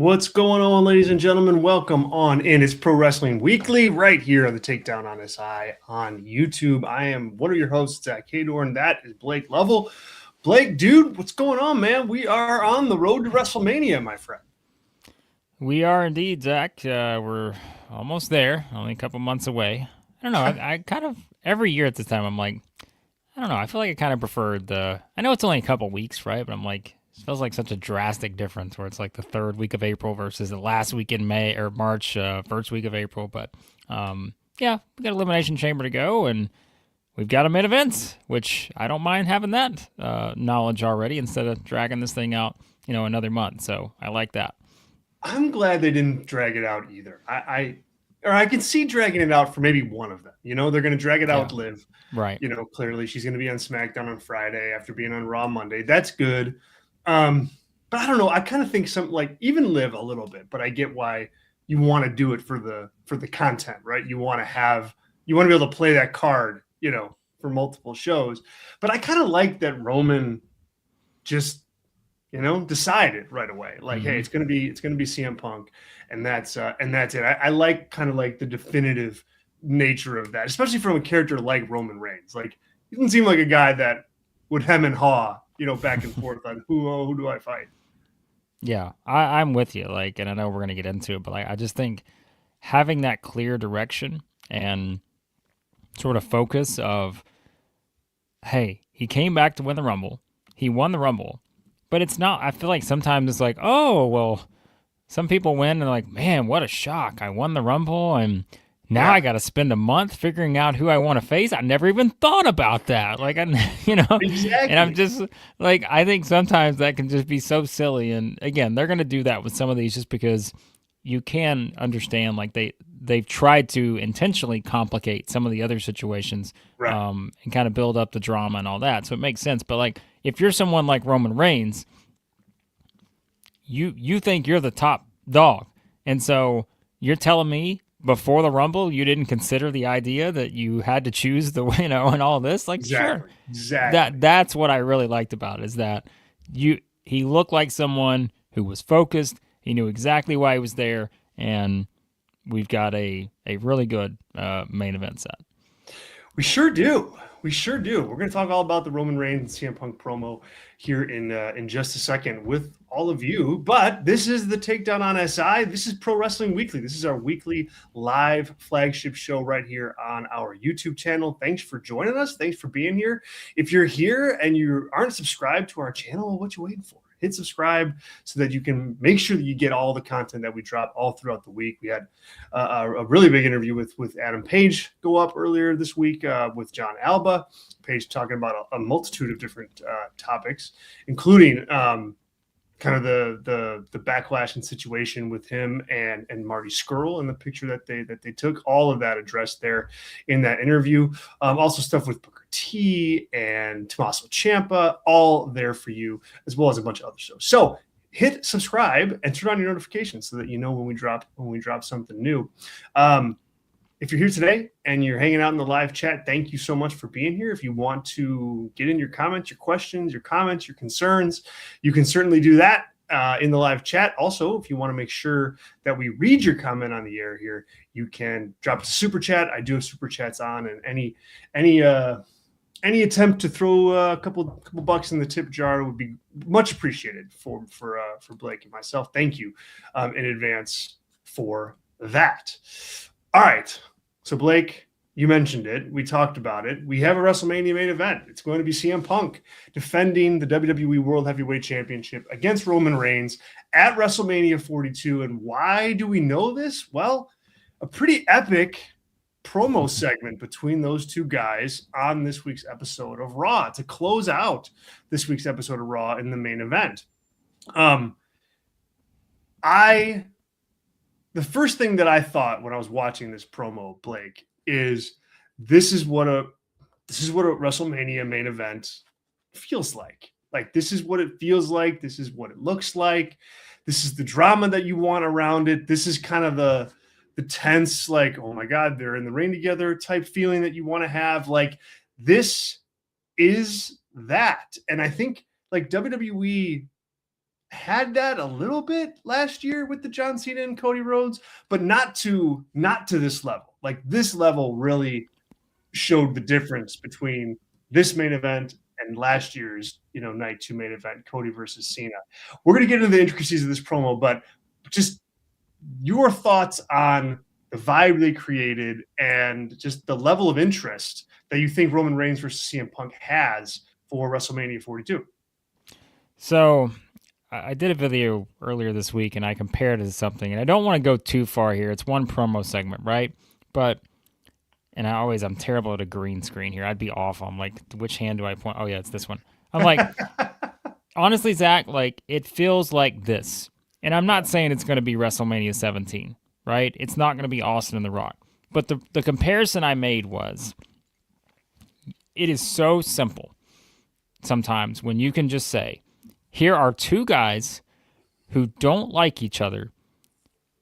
What's going on, ladies and gentlemen? Welcome on in. It's Pro Wrestling Weekly right here on the Takedown on SI on YouTube. I am one of your hosts, Zach Cadorn. That is Blake Lovell. Blake, dude, what's going on, man? We are on the road to WrestleMania, my friend. We are indeed, Zach. We're almost there, only a couple months away. I don't know. I kind of, every year at this time, I'm like, I don't know. I feel like I kind of preferred I know it's only a couple weeks, right? But I'm like, it feels like such a drastic difference where it's like the third week of April versus the last week in May or March, first week of April. But yeah, we got Elimination Chamber to go, and we've got a main event, which I don't mind having that knowledge already instead of dragging this thing out, another month. So I like that. I'm glad they didn't drag it out either. I can see dragging it out for maybe one of them. They're going to drag it out with Liv. Right. Clearly she's going to be on SmackDown on Friday after being on Raw Monday. That's good. But I don't know. I kind of think even Liv a little bit, but I get why you want to do it for the content, right? You want to be able to play that card, for multiple shows. But I kind of like that Roman just decided right away, like, hey, it's gonna be CM Punk, and that's it. I like kind of like the definitive nature of that, especially from a character like Roman Reigns. Like, he doesn't seem like a guy that would hem and haw, back and forth on who do I fight. Yeah, I'm with you. Like, and I know we're gonna get into it, but I just think having that clear direction and sort of focus of, hey, he came back to win the Rumble, he won the Rumble. But it's not, I feel like sometimes it's like, oh, well, some people win and they're like, man, what a shock. I won the Rumble and now I got to spend a month figuring out who I want to face. I never even thought about that. Like, Exactly. And I'm just like, I think sometimes that can just be so silly. And again, they're going to do that with some of these just because you can understand, like they've tried to intentionally complicate some of the other situations, Right. And kind of build up the drama and all that. So it makes sense. But like, if you're someone like Roman Reigns, you think you're the top dog, and so you're telling me before the Rumble you didn't consider the idea that you had to choose the and all this. Like, Exactly. sure, Exactly. that's what I really liked about it, is that he looked like someone who was focused. He knew exactly why he was there, and we've got a really good main event set. We sure do. We sure do. We're going to talk all about the Roman Reigns and CM Punk promo here in just a second with all of you. But this is the Takedown on SI. This is Pro Wrestling Weekly. This is our weekly live flagship show right here on our YouTube channel. Thanks for joining us. Thanks for being here. If you're here and you aren't subscribed to our channel, what you waiting for? Hit subscribe so that you can make sure that you get all the content that we drop all throughout the week. We had a really big interview with Adam Page go up earlier this week with John Alba. Page talking about a multitude of different topics, including kind of the backlash and situation with him and Marty Scurll in the picture that they took. All of that addressed there in that interview. Also stuff with Booker T and Tommaso Ciampa, all there for you, as well as a bunch of other shows. So hit subscribe and turn on your notifications so that you know when we drop something new. If you're here today and you're hanging out in the live chat, thank you so much for being here. If you want to get in your comments, your questions, your comments, your concerns, you can certainly do that in the live chat. Also, if you want to make sure that we read your comment on the air here, you can drop a super chat. I do have super chats on, and any attempt to throw a couple bucks in the tip jar would be much appreciated for Blake and myself. Thank you in advance for that. All right. So, Blake, you mentioned it. We talked about it. We have a WrestleMania main event. It's going to be CM Punk defending the WWE World Heavyweight Championship against Roman Reigns at WrestleMania 42. And why do we know this? Well, a pretty epic promo segment between those two guys on this week's episode of Raw to close out this week's episode of Raw in the main event. The first thing that I thought when I was watching this promo, Blake, is this is what a WrestleMania main event feels like. Like, this is what it feels like. This is what it looks like. This is the drama that you want around it. This is kind of the tense, like, oh my God, they're in the ring together type feeling that you want to have. Like, this is that. And I think, like, WWE had that a little bit last year with the John Cena and Cody Rhodes, but not to this level. Like this level really showed the difference between this main event and last year's, night 2 main event, Cody versus Cena. We're going to get into the intricacies of this promo, but just your thoughts on the vibe they created and just the level of interest that you think Roman Reigns versus CM Punk has for WrestleMania 42. So I did a video earlier this week and I compared it to something, and I don't want to go too far here. It's one promo segment, right? But I'm terrible at a green screen here. I'd be awful. I'm like, which hand do I point? Oh yeah, it's this one. I'm like, honestly, Zach, like it feels like this. And I'm not saying it's going to be WrestleMania 17, right? It's not going to be Austin and The Rock. But the comparison I made was, it is so simple sometimes when you can just say, here are two guys who don't like each other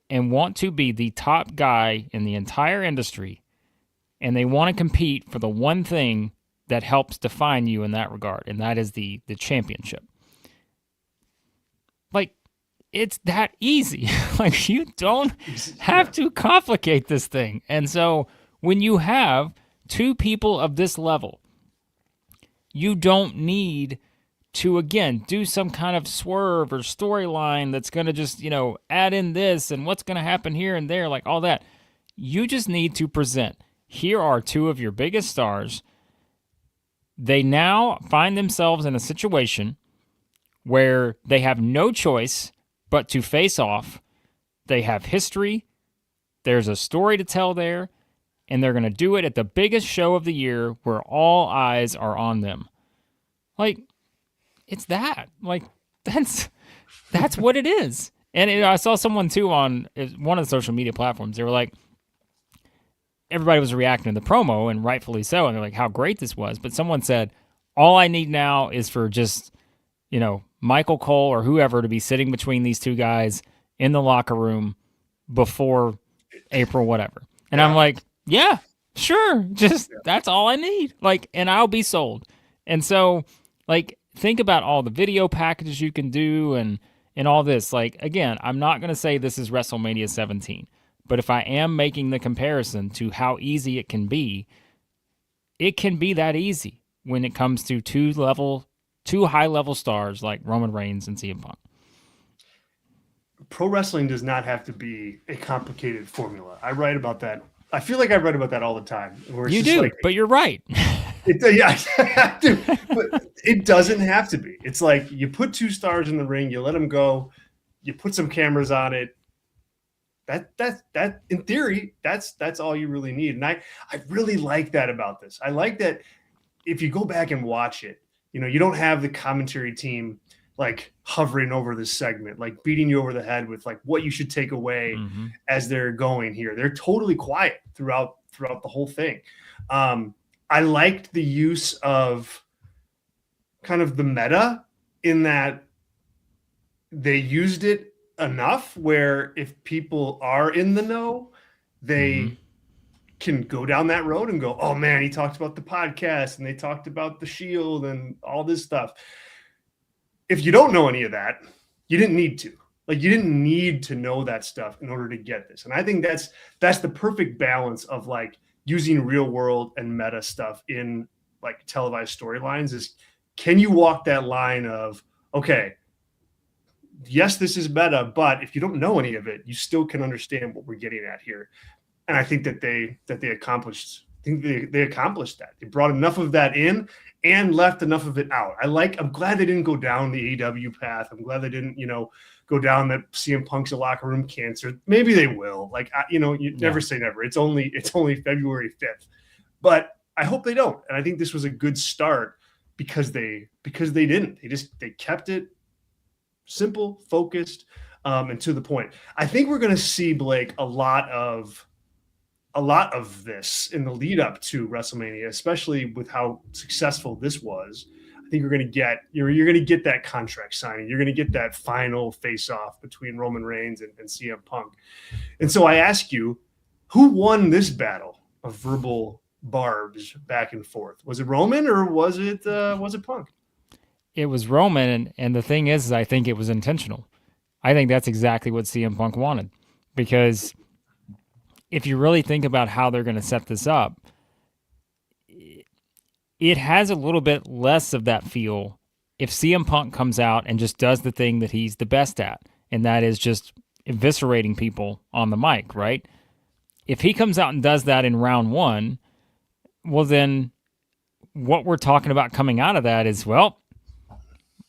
and want to be the top guy in the entire industry, and they want to compete for the one thing that helps define you in that regard, and that is the championship. Like, it's that easy. Like, you don't have to complicate this thing. And so when you have two people of this level, you don't need to, again, do some kind of swerve or storyline that's going to just, add in this and what's going to happen here and there, like all that. You just need to present, here are two of your biggest stars. They now find themselves in a situation where they have no choice but to face off. They have history. There's a story to tell there. And they're going to do it at the biggest show of the year where all eyes are on them. Like, it's that. Like, that's what it is. And I saw someone, too, on one of the social media platforms. They were like, everybody was reacting to the promo, and rightfully so. And they're like, how great this was. But someone said, all I need now is for just, Michael Cole or whoever to be sitting between these two guys in the locker room before April, whatever. And I'm like, yeah, sure. That's all I need. Like, and I'll be sold. And so, like, think about all the video packages you can do and all this. Like, again, I'm not going to say this is WrestleMania 17, but if I am making the comparison to how easy it can be that easy when it comes to two high-level stars like Roman Reigns and CM Punk. Pro wrestling does not have to be a complicated formula. I write about that. I feel like I write about that all the time. You do, but you're right. I do, but it doesn't have to be. It's like you put two stars in the ring, you let them go, you put some cameras on it. That in theory, that's all you really need. And I really like that about this. I like that if you go back and watch it, you don't have the commentary team like hovering over this segment, like beating you over the head with like what you should take away as they're going here. They're totally quiet throughout the whole thing. I liked the use of kind of the meta in that they used it enough where if people are in the know, they can go down that road and go, oh man, he talked about the podcast and they talked about the Shield and all this stuff. If you don't know any of that, you didn't need to. Like, you didn't need to know that stuff in order to get this. And I think that's the perfect balance of like using real world and meta stuff in like televised storylines is, can you walk that line of, okay, yes, this is meta, but if you don't know any of it, you still can understand what we're getting at here. And I think that they accomplished. I think they accomplished that. They brought enough of that in and left enough of it out. I'm glad they didn't go down the AEW path. I'm glad they didn't, go down that CM Punk's a locker room cancer. Maybe they will. Like, you never say never. It's only February 5th, but I hope they don't. And I think this was a good start because they didn't. They kept it simple, focused, and to the point. I think we're going to see, Blake, a lot of this in the lead up to WrestleMania, especially with how successful this was. I think you're going to get that contract signing. You're going to get that final face-off between Roman Reigns and CM Punk. And so I ask you, who won this battle of verbal barbs back and forth? Was it Roman or was it Punk? it was Roman, and the thing is, I think it was intentional. I think that's exactly what CM Punk wanted, because if you really think about how they're going to set this up, it has a little bit less of that feel if CM Punk comes out and just does the thing that he's the best at, and that is just eviscerating people on the mic, right? If he comes out and does that in round one, well, then what we're talking about coming out of that is, well,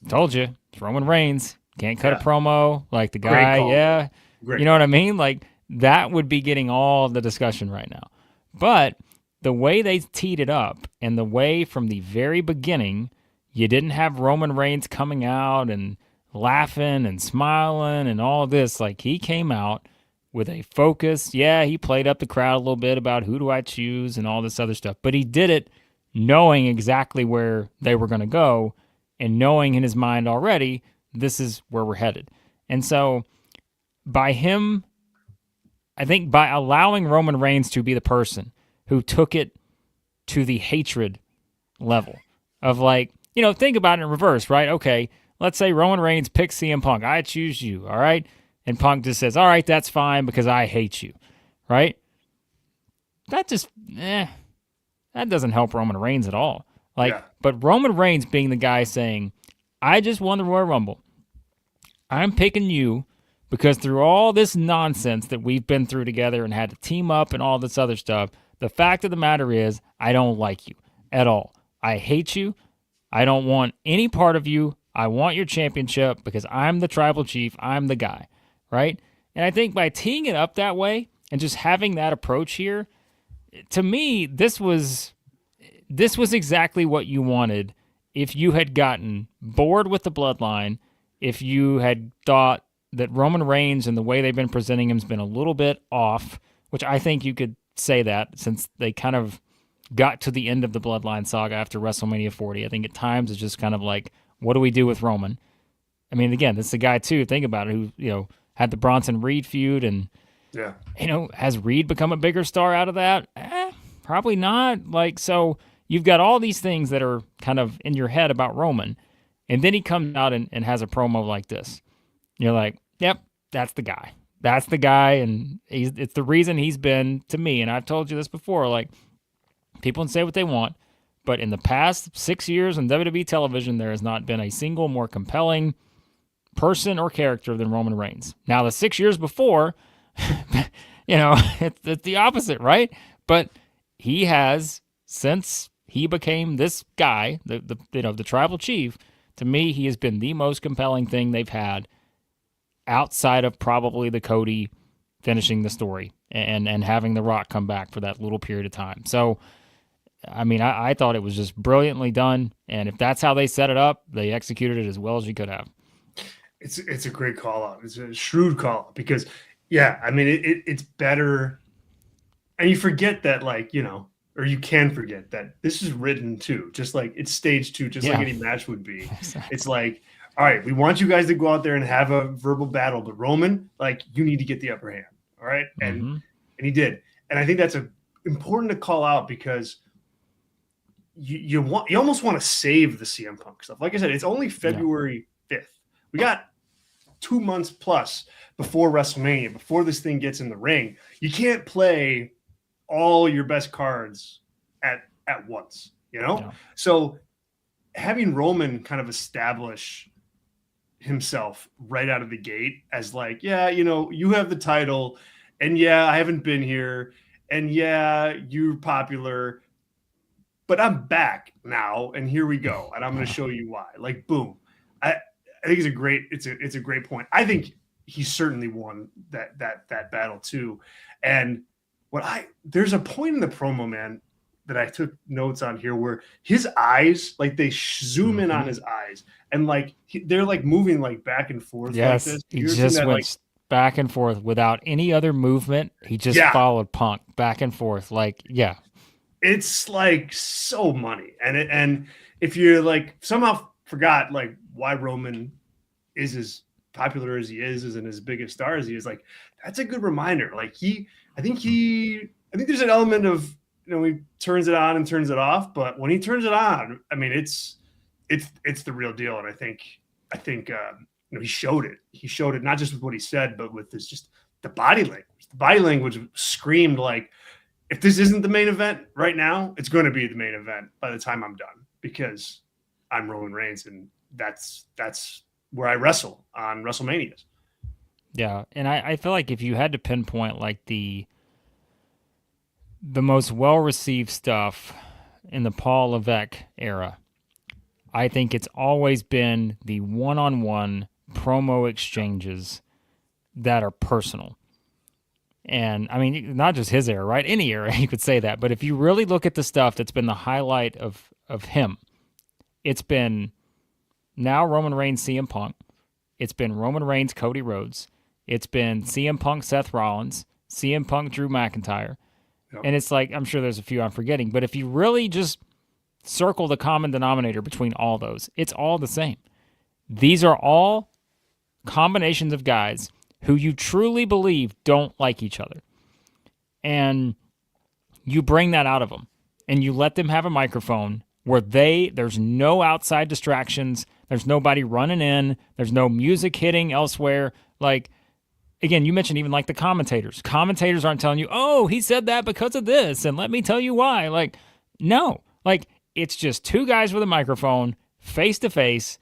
told you, it's Roman Reigns. Can't cut a Yeah. promo. Like the Great guy, call. yeah. You Great know what I call. mean? Like that would be getting all the discussion right now. But the way they teed it up and the way from the very beginning, you didn't have Roman Reigns coming out and laughing and smiling and all this. Like he came out with a focus. Yeah, he played up the crowd a little bit about who do I choose and all this other stuff. But he did it knowing exactly where they were going to go and knowing in his mind already this is where we're headed. And so by him, I think by allowing Roman Reigns to be the person who took it to the hatred level of like, think about it in reverse, right? Okay, let's say Roman Reigns picks CM Punk. I choose you, all right? And Punk just says, all right, that's fine because I hate you, right? That just, that doesn't help Roman Reigns at all. Like, Yeah. but Roman Reigns being the guy saying, I just won the Royal Rumble. I'm picking you because through all this nonsense that we've been through together and had to team up and all this other stuff, the fact of the matter is, I don't like you at all. I hate you. I don't want any part of you. I want your championship because I'm the tribal chief. I'm the guy, right? And I think by teeing it up that way and just having that approach here, to me, this was exactly what you wanted if you had gotten bored with the bloodline, if you had thought that Roman Reigns and the way they've been presenting him has been a little bit off, which I think you could say that since they kind of got to the end of the bloodline saga after WrestleMania 40. I think at times it's just kind of like, what do we do with Roman? I mean, again, this is a guy too, think about it, who, had the Bronson Reed feud and, Yeah. has Reed become a bigger star out of that? Probably not. Like, so you've got all these things that are kind of in your head about Roman, and then he comes out and has a promo like this. You're like, yep, that's the guy. That's the guy, and it's the reason he's been to me. And I've told you this before. Like, people can say what they want, but in the past 6 years on WWE television, there has not been a single more compelling person or character than Roman Reigns. Now, the 6 years before, it's the opposite, right? But he has, since he became this guy, the tribal chief. To me, he has been the most compelling thing they've had outside of probably the Cody finishing the story and having The Rock come back for that little period of time. So, I mean, I thought it was just brilliantly done, and if that's how they set it up, they executed it as well as you could have. It's a great call out. It's a shrewd call out because, yeah, I mean, it's better, and you forget that, like, or you can forget that this is written too, just like it's staged too, just like any match would be. Exactly. It's like, all right, we want you guys to go out there and have a verbal battle, but Roman, like, you need to get the upper hand, all right? And he did, and I think that's important to call out because you almost want to save the CM Punk stuff. Like I said, it's only February 5th. We got 2 months plus before WrestleMania, before this thing gets in the ring. You can't play all your best cards at once, So having Roman kind of establish himself right out of the gate as like, yeah, you have the title, and yeah, I haven't been here, and yeah, you're popular, but I'm back now, and here we go, and I'm going to show you why. Like, boom. I think it's a great point. I think he certainly won that battle too. And there's a point in the promo, man, that I took notes on here where his eyes, like they zoom in on his eyes, and like they're like moving like back and forth. Yes, like this. he just went back and forth without any other movement. He just followed Punk back and forth. Like, yeah, it's like so money. And if you're like somehow forgot like why Roman is as popular as he is and as big a star as he is, like that's a good reminder. Like I think there's an element of, he turns it on and turns it off, but when he turns it on, I mean, it's it's the real deal, and I think he showed it. He showed it not just with what he said, but with this just the body language. The body language screamed like, if this isn't the main event right now, it's going to be the main event by the time I'm done, because I'm Roman Reigns, and that's where I wrestle on WrestleManias. Yeah, and I feel like if you had to pinpoint like the most well received stuff in the Paul Levesque era, I think it's always been the one-on-one promo exchanges that are personal. And I mean, not just his era, right? Any era, you could say that. But if you really look at the stuff that's been the highlight of him, it's been now Roman Reigns, CM Punk. It's been Roman Reigns, Cody Rhodes. It's been CM Punk, Seth Rollins, CM Punk, Drew McIntyre. Yep. And it's like, I'm sure there's a few I'm forgetting, but if you really just circle the common denominator between all those, it's all the same. These are all combinations of guys who you truly believe don't like each other. And you bring that out of them, and you let them have a microphone where there's no outside distractions, there's nobody running in, there's no music hitting elsewhere. Like, again, you mentioned even like the commentators. Commentators aren't telling you, oh, he said that because of this, and let me tell you why. Like, no. Like, it's just two guys with a microphone, face to face.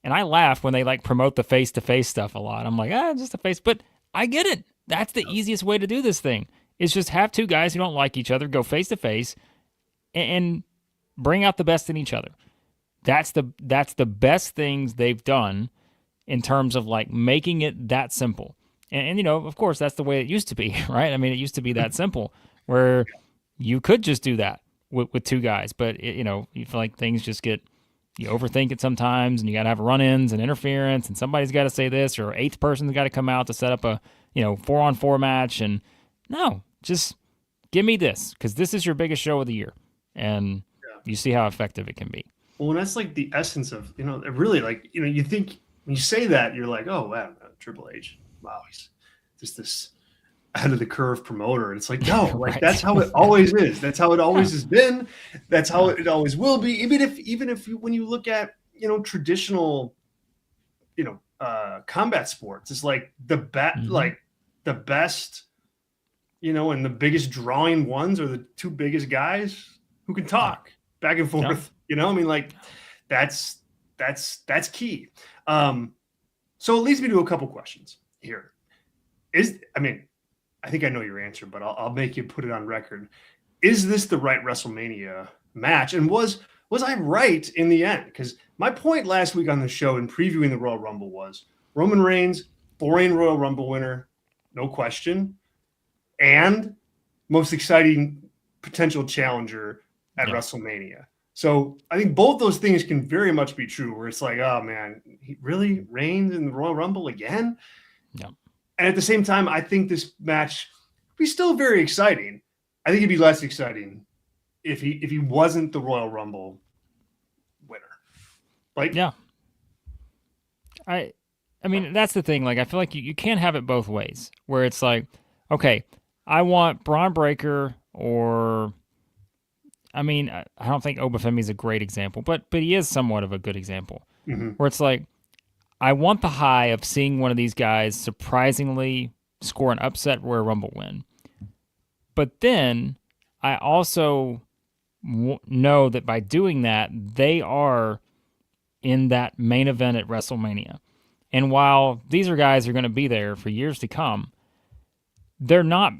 And I laugh when they like promote the face to face stuff a lot. I'm like, just a face. But I get it. That's the easiest way to do this thing. Is just have two guys who don't like each other go face to face and bring out the best in each other. That's the best things they've done in terms of like making it that simple. And you know, of course, that's the way it used to be, right? I mean, it used to be that simple where you could just do that with two guys. But, you know, you feel like things just get, you overthink it sometimes, and you got to have run-ins and interference, and somebody's got to say this, or eighth person's got to come out to set up a, 4-on-4 match. And no, just give me this, because this is your biggest show of the year, and you see how effective it can be. Well, and that's like the essence of, really, like, you think when you say that, you're like, oh, wow, Triple H, wow, he's just this out of the curve promoter. And it's like, no, like right. That's how it always is. That's how it always has been. That's how it always will be. Even if when you look at, traditional, combat sports, it's like the like the best, and the biggest drawing ones are the two biggest guys who can talk back and forth. I mean, like that's key. So it leads me to a couple questions here. I think I know your answer, but I'll make you put it on record. Is this the right WrestleMania match? And was I right in the end? Because my point last week on the show in previewing the Royal Rumble was Roman Reigns, 4-reign Royal Rumble winner, no question, and most exciting potential challenger at WrestleMania. So I think both those things can very much be true, where it's like, oh man, he really Reigns in the Royal Rumble again? Yeah. And at the same time, I think this match would be still very exciting. I think it'd be less exciting if he wasn't the Royal Rumble winner. Like, yeah. I mean, that's the thing. Like, I feel like you can't have it both ways, where it's like, okay, I want Braun Breaker, or, I mean, I don't think Obafemi is a great example, but he is somewhat of a good example, where it's like, I want the high of seeing one of these guys surprisingly score an upset Royal Rumble win. But then I also know that by doing that, they are in that main event at WrestleMania. And while these are guys who are going to be there for years to come, they're not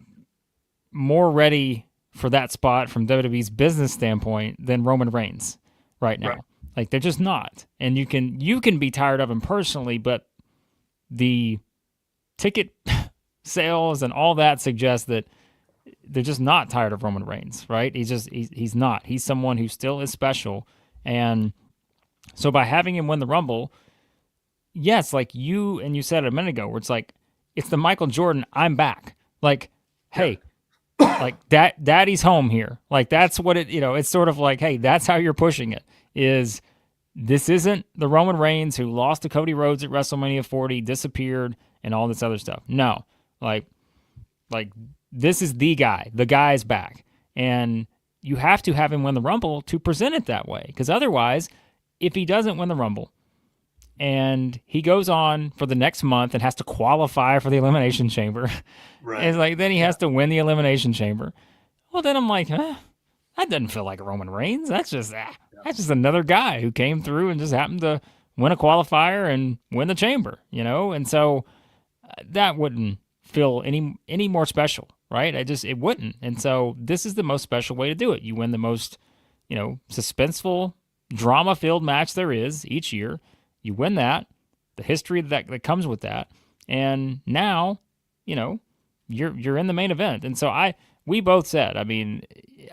more ready for that spot from WWE's business standpoint than Roman Reigns right now. Right. Like, they're just not. And you can be tired of him personally, but the ticket sales and all that suggest that they're just not tired of Roman Reigns, right? He's not. He's someone who still is special. And so by having him win the Rumble, yes, like you said it a minute ago, where it's like, it's the Michael Jordan, I'm back. Like, hey, like daddy's home here. Like, that's what it's sort of like, hey, that's how you're pushing it. This isn't the Roman Reigns who lost to Cody Rhodes at WrestleMania 40, disappeared, and all this other stuff. No, like this is the guy. The guy's back, and you have to have him win the Rumble to present it that way, because otherwise, if he doesn't win the Rumble and he goes on for the next month and has to qualify for the Elimination Chamber, and Right. like then he Yeah. has to win the Elimination Chamber. Well, then I'm like, that doesn't feel like Roman Reigns. Yeah. That's just another guy who came through and just happened to win a qualifier and win the chamber, you know? And so that wouldn't feel any more special, right? It wouldn't. And so this is the most special way to do it. You win the most, suspenseful, drama-filled match there is each year. You win that, the history that comes with that, and now, you know, you're in the main event. And so we both said, I mean,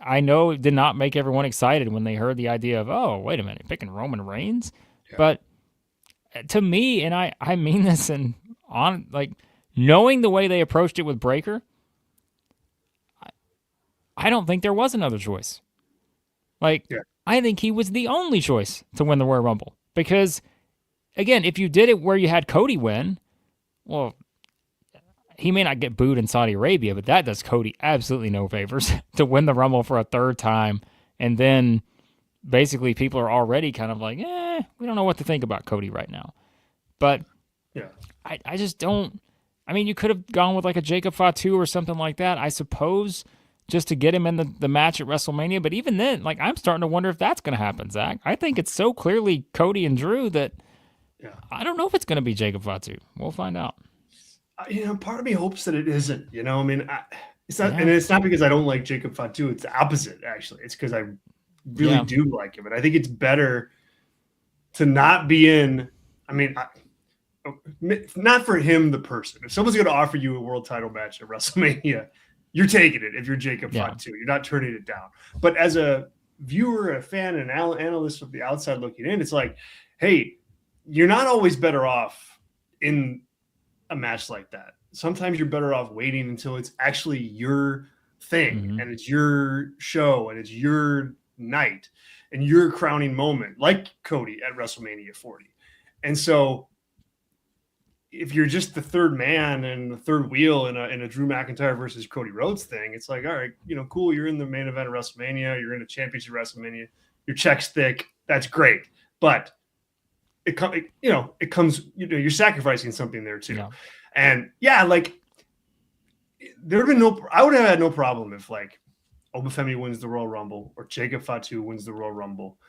I know it did not make everyone excited when they heard the idea of, oh, wait a minute, picking Roman Reigns, Yeah. but to me, and I mean this, and on like knowing the way they approached it with Breaker, I don't think there was another choice. Like, Yeah. I think he was the only choice to win the Royal Rumble. Because, again, if you did it where you had Cody win, well, he may not get booed in Saudi Arabia, but that does Cody absolutely no favors to win the Rumble for a third time. And then basically people are already kind of like, we don't know what to think about Cody right now. But Yeah. I just don't. I mean, you could have gone with like a Jacob Fatu or something like that, I suppose, just to get him in the match at WrestleMania. But even then, like, I'm starting to wonder if that's going to happen, Zach. I think it's so clearly Cody and Drew that Yeah. I don't know if it's going to be Jacob Fatu. We'll find out. Part of me hopes that it isn't. I mean, it's not, Yeah. and it's not because I don't like Jacob Fatu. It's the opposite, actually. It's because I really Yeah. do like him, and I think it's better to not be in. I mean, not for him, the person. If someone's going to offer you a world title match at WrestleMania, you're taking it. If you're Jacob Fatu, you're not turning it down. But as a viewer, a fan, an analyst from the outside looking in, it's like, hey, you're not always better off in a match like that. Sometimes you're better off waiting until it's actually your thing and it's your show and it's your night and your crowning moment, like Cody at WrestleMania 40. And so if you're just the third man and the third wheel in a Drew McIntyre versus Cody Rhodes thing, it's like, all right, cool. You're in the main event of WrestleMania. You're in a championship WrestleMania. Your check's thick. That's great. But it comes, you're sacrificing something there too. Yeah. And like I would have had no problem if like Obafemi wins the Royal Rumble or Jacob Fatu wins the Royal Rumble.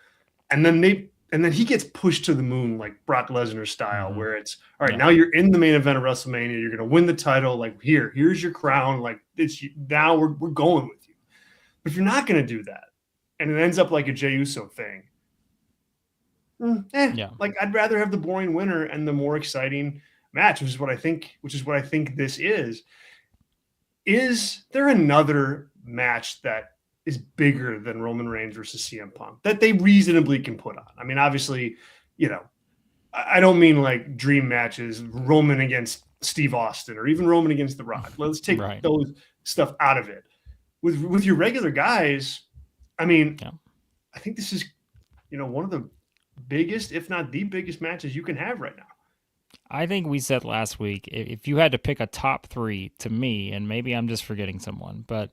And then he gets pushed to the moon like Brock Lesnar style, where it's all right. Now you're in the main event of WrestleMania. You're going to win the title. Like here's your crown. Like now we're going with you. But if you're not going to do that, and it ends up like a Jey Uso thing, like I'd rather have the boring winner and the more exciting match, which is what I think this is. Is there another match that is bigger than Roman Reigns versus CM Punk that they reasonably can put on? I mean, obviously, I don't mean like dream matches, Roman against Steve Austin or even Roman against The Rock. Let's take those stuff out of it. With your regular guys, I mean, I think this is, one of the biggest, if not the biggest matches you can have right now. I think we said last week, if you had to pick a top three to me, and maybe I'm just forgetting someone, but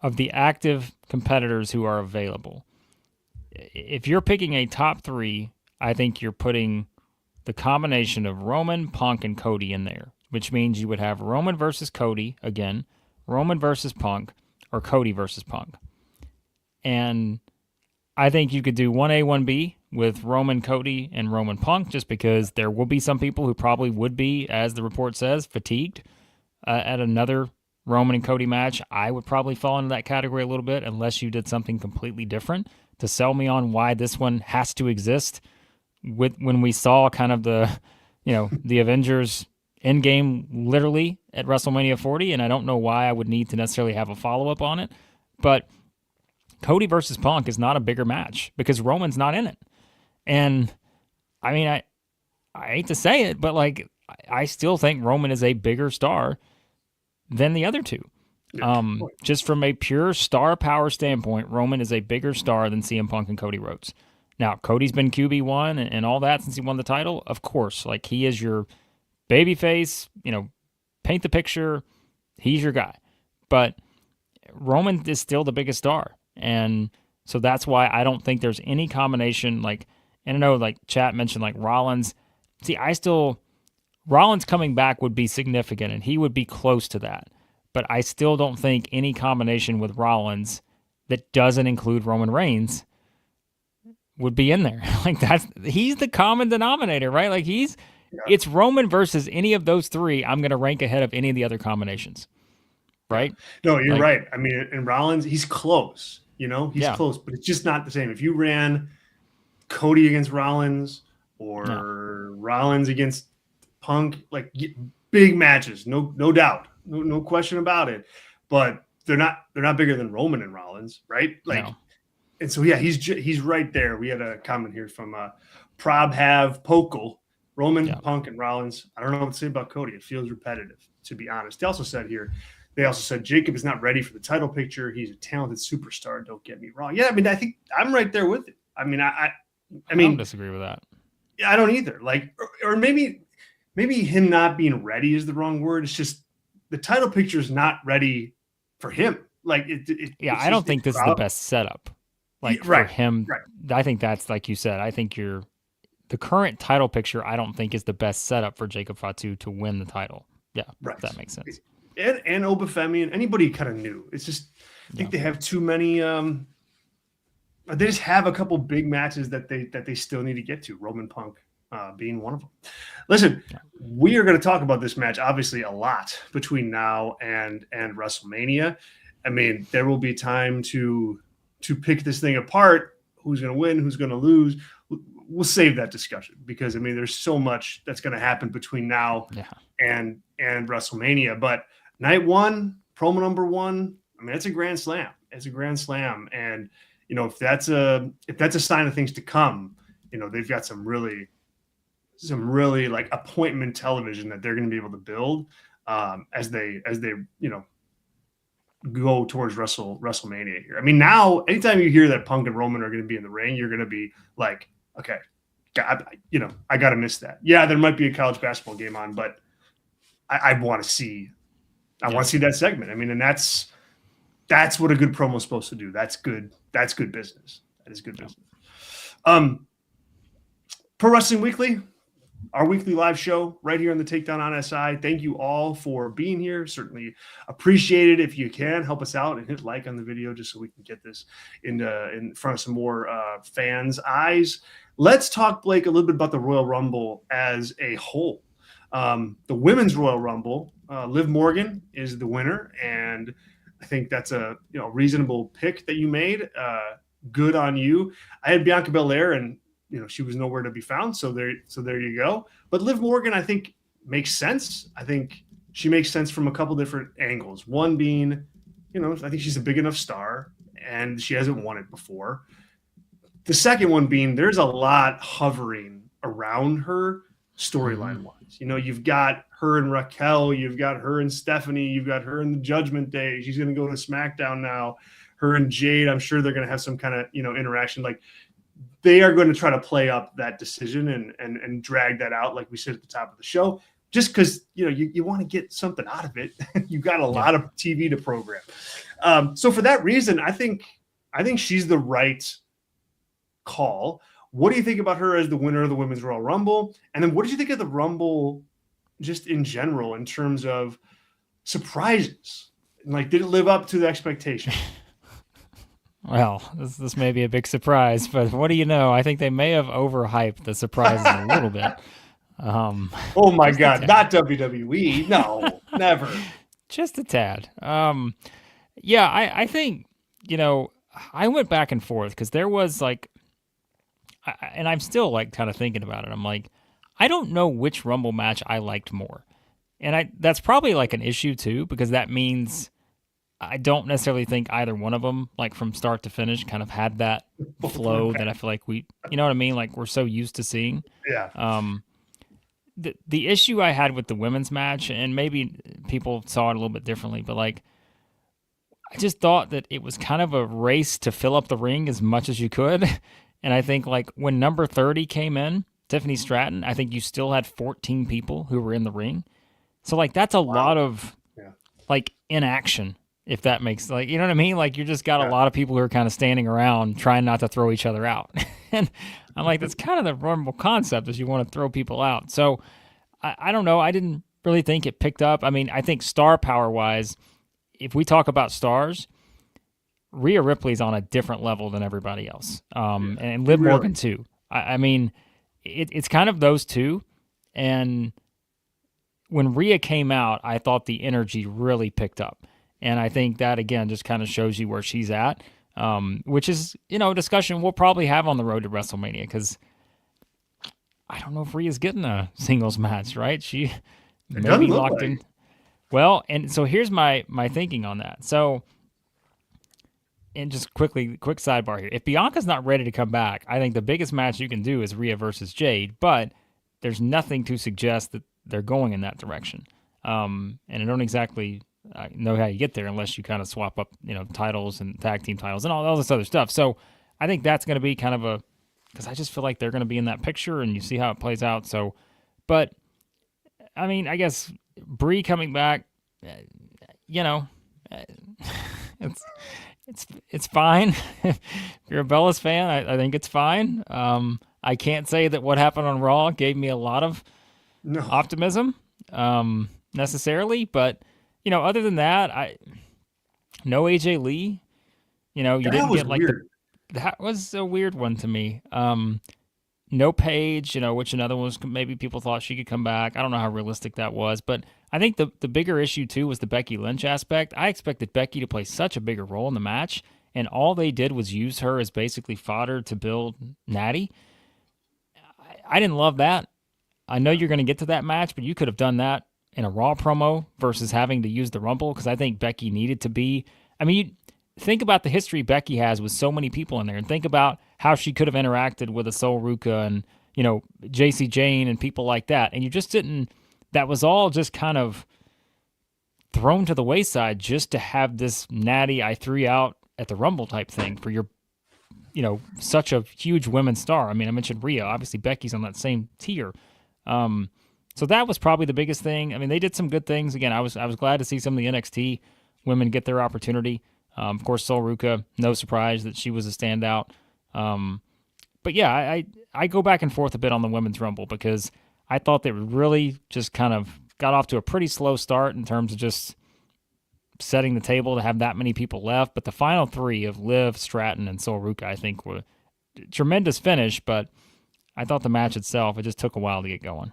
of the active competitors who are available, if you're picking a top three, I think you're putting the combination of Roman, Punk, and Cody in there, which means you would have Roman versus Cody again, Roman versus Punk, or Cody versus Punk. And I think you could do 1A, 1B with Roman, Cody, and Roman Punk, just because there will be some people who probably would be, as the report says, fatigued at another Roman and Cody match. I would probably fall into that category a little bit, unless you did something completely different to sell me on why this one has to exist. When we saw kind of the Avengers Endgame literally at WrestleMania 40, and I don't know why I would need to necessarily have a follow-up on it, but Cody versus Punk is not a bigger match because Roman's not in it. And I mean, I hate to say it, but like, I still think Roman is a bigger star than the other two. Just from a pure star power standpoint, Roman is a bigger star than CM Punk and Cody Rhodes. Now, Cody's been QB1 and all that since he won the title. Of course, like, he is your babyface, paint the picture. He's your guy. But Roman is still the biggest star. And so that's why I don't think there's any combination. Like, And I know like chat mentioned like Rollins. See, Rollins coming back would be significant and he would be close to that. But I still don't think any combination with Rollins that doesn't include Roman Reigns would be in there. Like he's the common denominator, right? Like Yeah. it's Roman versus any of those three. I'm going to rank ahead of any of the other combinations, right? No, you're Like, right. I mean, and Rollins, he's close. He's yeah, close, but it's just not the same. If you ran Cody against Rollins no, or Rollins against Punk, like big matches, no doubt, no question about it. But they're not bigger than Roman and Rollins, right? Like, no, and so yeah, he's right there. We had a comment here from Prob Have Pokal, Roman, yeah, Punk, and Rollins. I don't know what to say about Cody. It feels repetitive, to be honest. They also said Jacob is not ready for the title picture. He's a talented superstar. Don't get me wrong. Yeah, I mean, I think I'm right there with it. I mean, I I don't mean, disagree with that. I don't either. Like, or maybe him not being ready is the wrong word. It's just the title picture is not ready for him. Like Yeah, it's I don't just think this is the best setup. Like for right, him, right, I think that's like you said. I think the current title picture. I don't think is the best setup for Jacob Fatu to win the title. Yeah, if right. that makes sense. And Obafemi and anybody kind of new. It's just I think they have too many. They just have a couple big matches that they still need to get to. Roman Punk being one of them. Listen, we are going to talk about this match obviously a lot between now and WrestleMania. I mean, there will be time to pick this thing apart. Who's going to win? Who's going to lose? We'll save that discussion because I mean, there's so much that's going to happen between now and WrestleMania. But night one, promo number one. I mean, it's a grand slam. It's a grand slam, and if that's a sign of things to come, they've got some really like appointment television that they're going to be able to build as they go towards WrestleMania here. I mean, now anytime you hear that Punk and Roman are going to be in the ring, you're going to be like, okay, God, I got to miss that. Yeah, there might be a college basketball game on, but I want to see. I want to see that segment. I mean, and that's what a good promo is supposed to do. That's good. That's good business. That is good business. Pro Wrestling Weekly, our weekly live show right here on the Takedown on SI. Thank you all for being here. Certainly appreciate it. If you can, help us out and hit like on the video just so we can get this in front of some more fans' eyes. Let's talk, Blake, a little bit about the Royal Rumble as a whole. The Women's Royal Rumble, Liv Morgan is the winner, and I think that's a reasonable pick that you made. Good on you. I had Bianca Belair, and she was nowhere to be found. So there you go. But Liv Morgan, I think, makes sense. I think she makes sense from a couple different angles. One being, I think she's a big enough star, and she hasn't won it before. The second one being, there's a lot hovering around her storyline wise. You've got her and Raquel, you've got her and Stephanie, you've got her in the Judgment Day. She's going to go to SmackDown now. Her and Jade, I'm sure they're going to have some kind of interaction. Like they are going to try to play up that decision and drag that out, like we said at the top of the show, just because you want to get something out of it. You've got a lot of TV to program. So for that reason, I think she's the right call. What do you think about her as the winner of the Women's Royal Rumble? And then what did you think of the Rumble just in general in terms of surprises? Like, did it live up to the expectation? Well, this may be a big surprise, but what do you know? I think they may have overhyped the surprises a little bit. Oh my God, not WWE. No, never. Just a tad. Yeah, I think, I went back and forth because there was like, and I'm still like kind of thinking about it. I'm like, I don't know which Rumble match I liked more. And that's probably like an issue too, because that means I don't necessarily think either one of them, like from start to finish, kind of had that flow that I feel like we, you know what I mean? Like we're so used to seeing. Yeah. The issue I had with the women's match, and maybe people saw it a little bit differently, but like, I just thought that it was kind of a race to fill up the ring as much as you could. And I think like when number 30 came in, Tiffany Stratton, I think you still had 14 people who were in the ring. So like that's a lot of like inaction if that makes like you know what I mean. Like you just got a Yeah. lot of people who are kind of standing around trying not to throw each other out, and I'm like, that's kind of the Rumble concept is you want to throw people out. So I don't know. I didn't really think it picked up. I mean, I think star power wise, if we talk about stars, Rhea Ripley's on a different level than everybody else, Yeah. and Liv Really. Morgan too. I mean, it's kind of those two, and when Rhea came out, I thought the energy really picked up. And I think that, again, just kind of shows you where she's at, which is, a discussion we'll probably have on the road to WrestleMania because I don't know if Rhea's getting a singles match, right? She It may doesn't be look locked like. in. Well, and so here's my thinking on that. So, and just quick sidebar here. If Bianca's not ready to come back, I think the biggest match you can do is Rhea versus Jade, but there's nothing to suggest that they're going in that direction. And I don't exactly know how you get there unless you kind of swap up, titles and tag team titles and all this other stuff. So I think that's going to be kind of because I just feel like they're going to be in that picture and you see how it plays out. So, but I mean, I guess Brie coming back, uh, you know, uh, it's it's fine. If you're a Bellas fan, I think it's fine. I can't say that what happened on Raw gave me a lot of No. optimism necessarily, but other than that, I no AJ Lee. You That didn't was get like the weird. that was a weird one to me. No Paige, which another one was maybe people thought she could come back. I don't know how realistic that was, but I think the bigger issue too was the Becky Lynch aspect. I expected Becky to play such a bigger role in the match, and all they did was use her as basically fodder to build Natty. I didn't love that. I know you're going to get to that match, but you could have done that in a Raw promo versus having to use the Rumble because I think Becky needed to be. I mean, think about the history Becky has with so many people in there, and think about how she could have interacted with a Sol Ruka and JC Jane and people like that, and you just didn't. That was all just kind of thrown to the wayside just to have this natty I threw out at the Rumble type thing for your such a huge women's star. I mean, I mentioned Rhea. Obviously, Becky's on that same tier. Um, so that was probably the biggest thing. I mean, they did some good things. Again, I was glad to see some of the NXT women get their opportunity. Of course, Sol Ruka, no surprise that she was a standout. Um, but yeah, I go back and forth a bit on the women's Rumble because I thought they really just kind of got off to a pretty slow start in terms of just setting the table to have that many people left. But the final three of Liv, Stratton, and Sol Ruka, I think, were tremendous finish. But I thought the match itself, it just took a while to get going.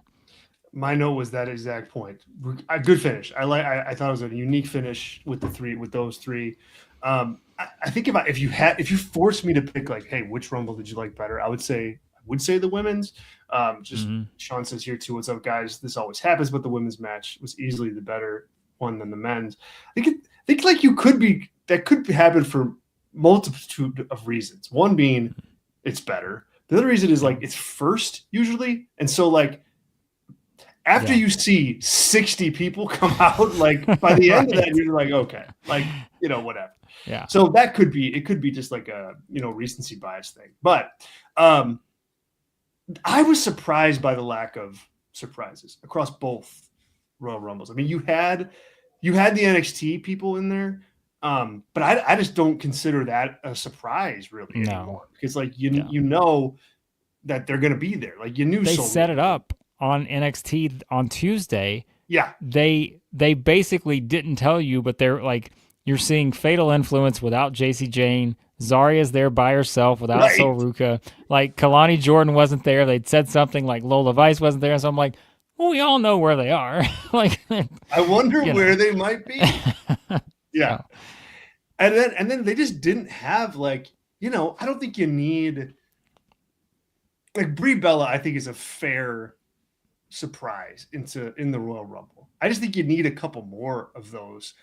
My note was that exact point. A good finish. I thought it was a unique finish with those three. I think if you forced me to pick like, hey, which Rumble did you like better? I would say the women's. Just Sean says here too, what's up, guys? This always happens, but the women's match was easily the better one than the men's. I think like that could happen for multitude of reasons. One being it's better. The other reason is like it's first usually, and so like after you see 60 people come out, like by the end of that, you're like, okay, like, whatever. Yeah. So it could be just like a, recency bias thing. But I was surprised by the lack of surprises across both Royal Rumbles. I mean, you had the NXT people in there, but I just don't consider that a surprise really anymore because like you know that they're going to be there. Like you knew they set it up on NXT on Tuesday. Yeah. They basically didn't tell you, but they're like, you're seeing Fatal Influence without JC Jane. Zarya's there by herself without Sol Ruka. Like Kalani Jordan wasn't there. They'd said something like Lola Vice wasn't there. So I'm like, well, we all know where they are. Like, I wonder where they might be. Yeah. And then they just didn't have like, I don't think you need like Brie Bella, I think is a fair surprise in the Royal Rumble. I just think you need a couple more of those.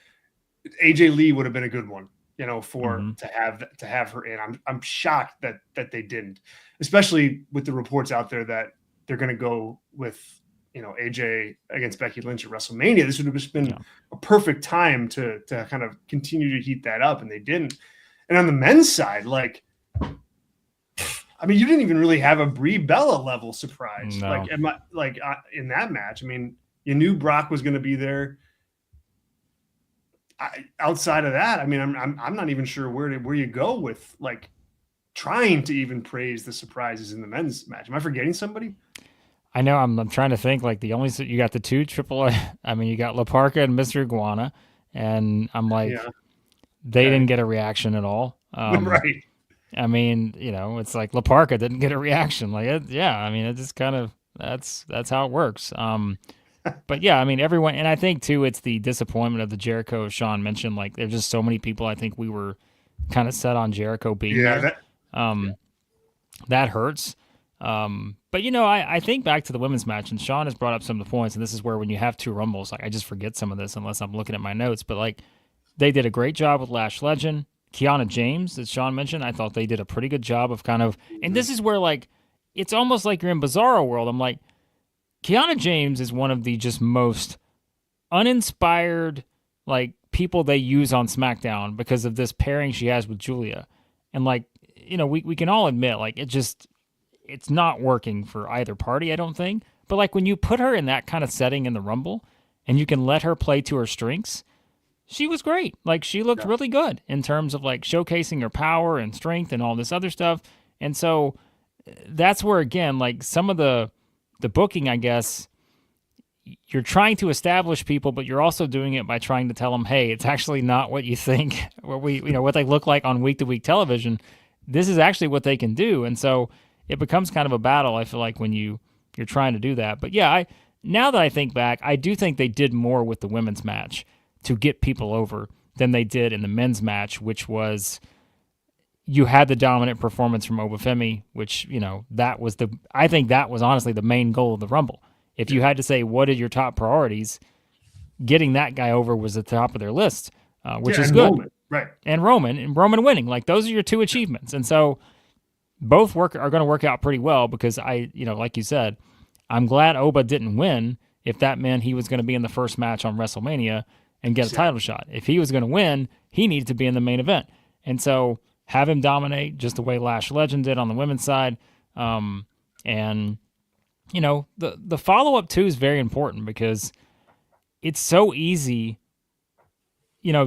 AJ Lee would have been a good one, to have her in. I'm shocked that they didn't, especially with the reports out there that they're going to go with AJ against Becky Lynch at WrestleMania. This would have just been a perfect time to kind of continue to heat that up, and they didn't. And on the men's side, like, I mean, you didn't even really have a Brie Bella level surprise. No. In that match. I mean, you knew Brock was going to be there. outside of that, I mean, I'm not even sure where you go with like trying to even praise the surprises in the men's match. Am I forgetting somebody? I know I'm trying to think like you got the two triple. I mean, you got La Parca and Mr. Iguana, and I'm like, Yeah. they Okay. didn't get a reaction at all. Right. I mean, it's like La Parca didn't get a reaction. Yeah, I mean, it just kind of that's how it works. But yeah, I mean, everyone, and I think too, it's the disappointment of the Jericho. Sean mentioned like there's just so many people. I think we were kind of set on Jericho being Yeah. there. Yeah. Um, that hurts. But I think back to the women's match, and Sean has brought up some of the points, and this is where when you have two rumbles, like I just forget some of this unless I'm looking at my notes. But like they did a great job with Lash Legend, Kiana James, as Sean mentioned. I thought they did a pretty good job of kind of, and Mhm. this is where like it's almost like you're in Bizarro world. I'm like, Kiana James is one of the just most uninspired like people they use on SmackDown because of this pairing she has with Julia. And like, we can all admit like it's not working for either party, I don't think. But like when you put her in that kind of setting in the Rumble and you can let her play to her strengths, she was great. Like she looked Yeah. really good in terms of like showcasing her power and strength and all this other stuff. And so that's where again, like some of the booking, I guess, you're trying to establish people, but you're also doing it by trying to tell them, hey, it's actually not what you think, what they look like on week to week television. This is actually what they can do. And so it becomes kind of a battle, I feel like, when you're trying to do that. But yeah, now that I think back, I do think they did more with the women's match to get people over than they did in the men's match, which was you had the dominant performance from Obafemi, which, I think that was honestly the main goal of the Rumble. If you Yeah. had to say what are your top priorities, getting that guy over was at the top of their list, which Yeah. is And good. Roman. Right. And Roman winning, like those are your two achievements. And so both are going to work out pretty well because like you said, I'm glad Oba didn't win if that meant he was going to be in the first match on WrestleMania and get a Exactly. title shot. If he was going to win, he needed to be in the main event. And so have him dominate just the way Lash Legend did on the women's side. And the follow up too is very important because it's so easy,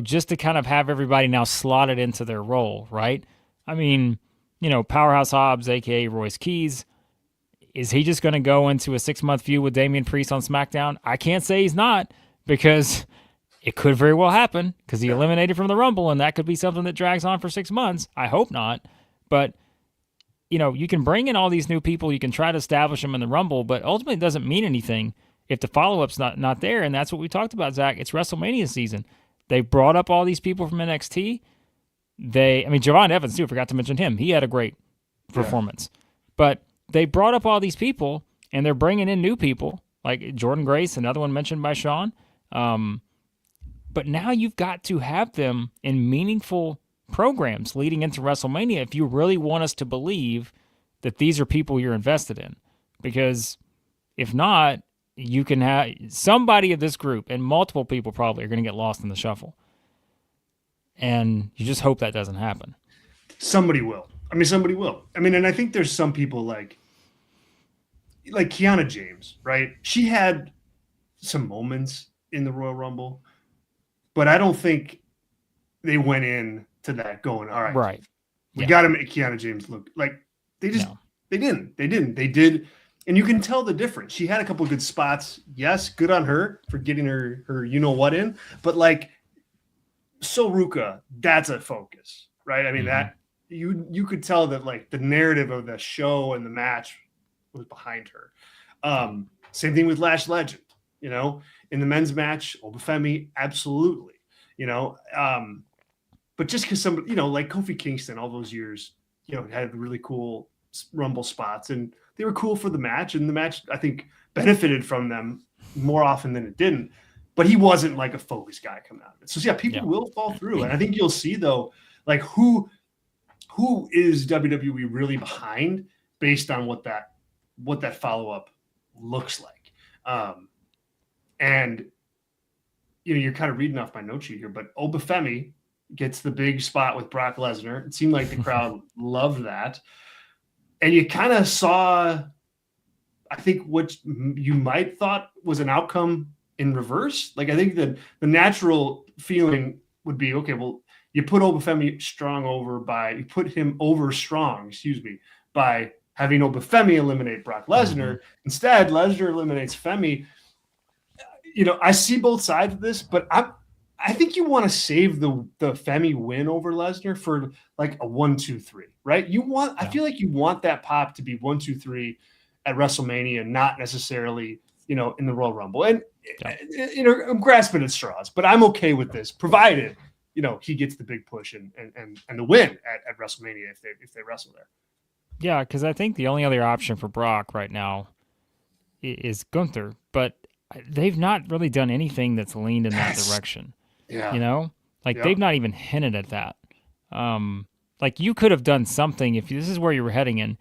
just to kind of have everybody now slotted into their role, right? I mean, Powerhouse Hobbs, aka Royce Keys, is he just going to go into a 6-month feud with Damian Priest on SmackDown? I can't say he's not because it could very well happen because he Yeah. eliminated from the Rumble, and that could be something that drags on for 6 months. I hope not, but you can bring in all these new people, you can try to establish them in the Rumble, but ultimately it doesn't mean anything if the follow up's not there. And that's what we talked about, Zach. It's WrestleMania season. They brought up all these people from NXT. Javon Evans too. Forgot to mention him. He had a great Yeah. performance, but they brought up all these people, and they're bringing in new people like Jordan Grace, another one mentioned by Sean. But now you've got to have them in meaningful programs leading into WrestleMania if you really want us to believe that these are people you're invested in. Because if not, you can have somebody of this group, and multiple people probably are going to get lost in the shuffle. And you just hope that doesn't happen. Somebody will. I mean, somebody will. I mean, and I think there's some people like Kiana James, right? She had some moments in the Royal Rumble, but I don't think they went in to that going, all right, Right. we Yeah. got to make Kiana James look like they just No. they didn't. They did, and you can tell the difference. She had a couple of good spots. Yes, good on her for getting her you know what in, but like Ruka, that's a focus, right? I mean, that you could tell that like the narrative of the show and the match was behind her. Same thing with Lash Legend, in the men's match, Obafemi, absolutely, but just because somebody, like Kofi Kingston, all those years, had really cool Rumble spots, and they were cool for the match, and the match I think benefited from them more often than it didn't. But he wasn't like a focus guy coming out of it. So yeah, people will fall through, and I think you'll see though, like who is WWE really behind based on what that follow up looks like. And you're kind of reading off my note sheet here, but Obafemi gets the big spot with Brock Lesnar. It seemed like the crowd loved that. And you kind of saw, I think, what you might thought was an outcome in reverse. Like I think that the natural feeling would be, okay, well, you put Obafemi strong over by, you put him over strong, excuse me, by having Obafemi eliminate Brock Lesnar. Instead, Lesnar eliminates Femi. I see both sides of this, but I think you want to save the Femi win over Lesnar for like a 1-2-3, right? I feel like you want that pop to be 1-2-3 at WrestleMania, not necessarily, in the Royal Rumble. And I'm grasping at straws, but I'm okay with this, provided he gets the big push and the win at WrestleMania if they wrestle there. Yeah, because I think the only other option for Brock right now is Gunther, but they've not really done anything that's leaned in that direction. Yeah. They've not even hinted at that. Like you could have done something if this is where you were heading in.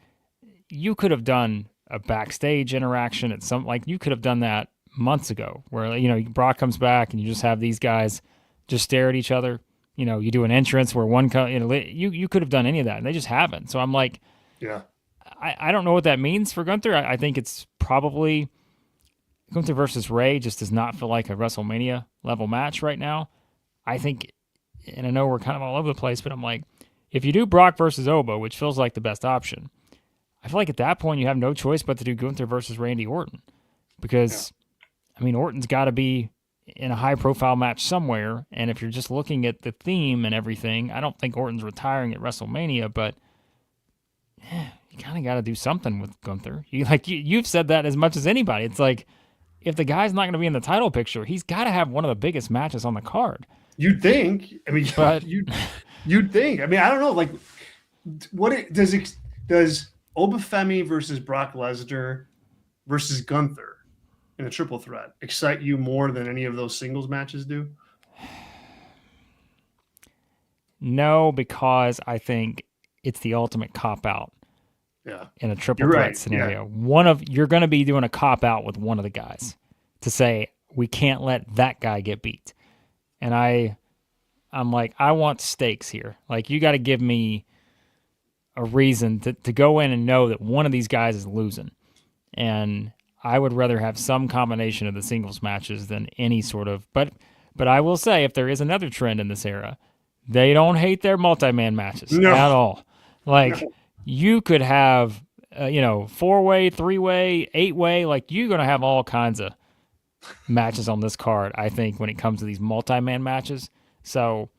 You could have done a backstage interaction at you could have done that months ago, where Brock comes back and you just have these guys just stare at each other. You do an entrance where one you could have done any of that, and they just haven't. So I'm like, yeah, I don't know what that means for Gunther. I think it's probably Gunther versus Ray just does not feel like a WrestleMania level match right now. I think, and I know we're kind of all over the place, but I'm like, if you do Brock versus Oba, which feels like the best option, I feel like at that point you have no choice but to do Gunther versus Randy Orton. Because, Orton's got to be in a high-profile match somewhere, and if you're just looking at the theme and everything, I don't think Orton's retiring at WrestleMania, but you kind of got to do something with Gunther. You've said that as much as anybody. It's like, if the guy's not going to be in the title picture, he's got to have one of the biggest matches on the card. You'd think. But you'd think. I don't know. Like, does Obafemi versus Brock Lesnar versus Gunther in a triple threat excite you more than any of those singles matches do? No, because I think it's the ultimate cop out. Yeah. In a triple threat scenario. You're going to be doing a cop out with one of the guys to say, we can't let that guy get beat. And I'm like, I want stakes here. Like, you got to give me a reason to go in and know that one of these guys is losing. And I would rather have some combination of the singles matches than any sort of, but I will say, if there is another trend in this era, they don't hate their multi-man matches at all. Like, you could have, 4-way, 3-way, 8-way. Like, you're going to have all kinds of matches on this card, I think, when it comes to these multi-man matches. So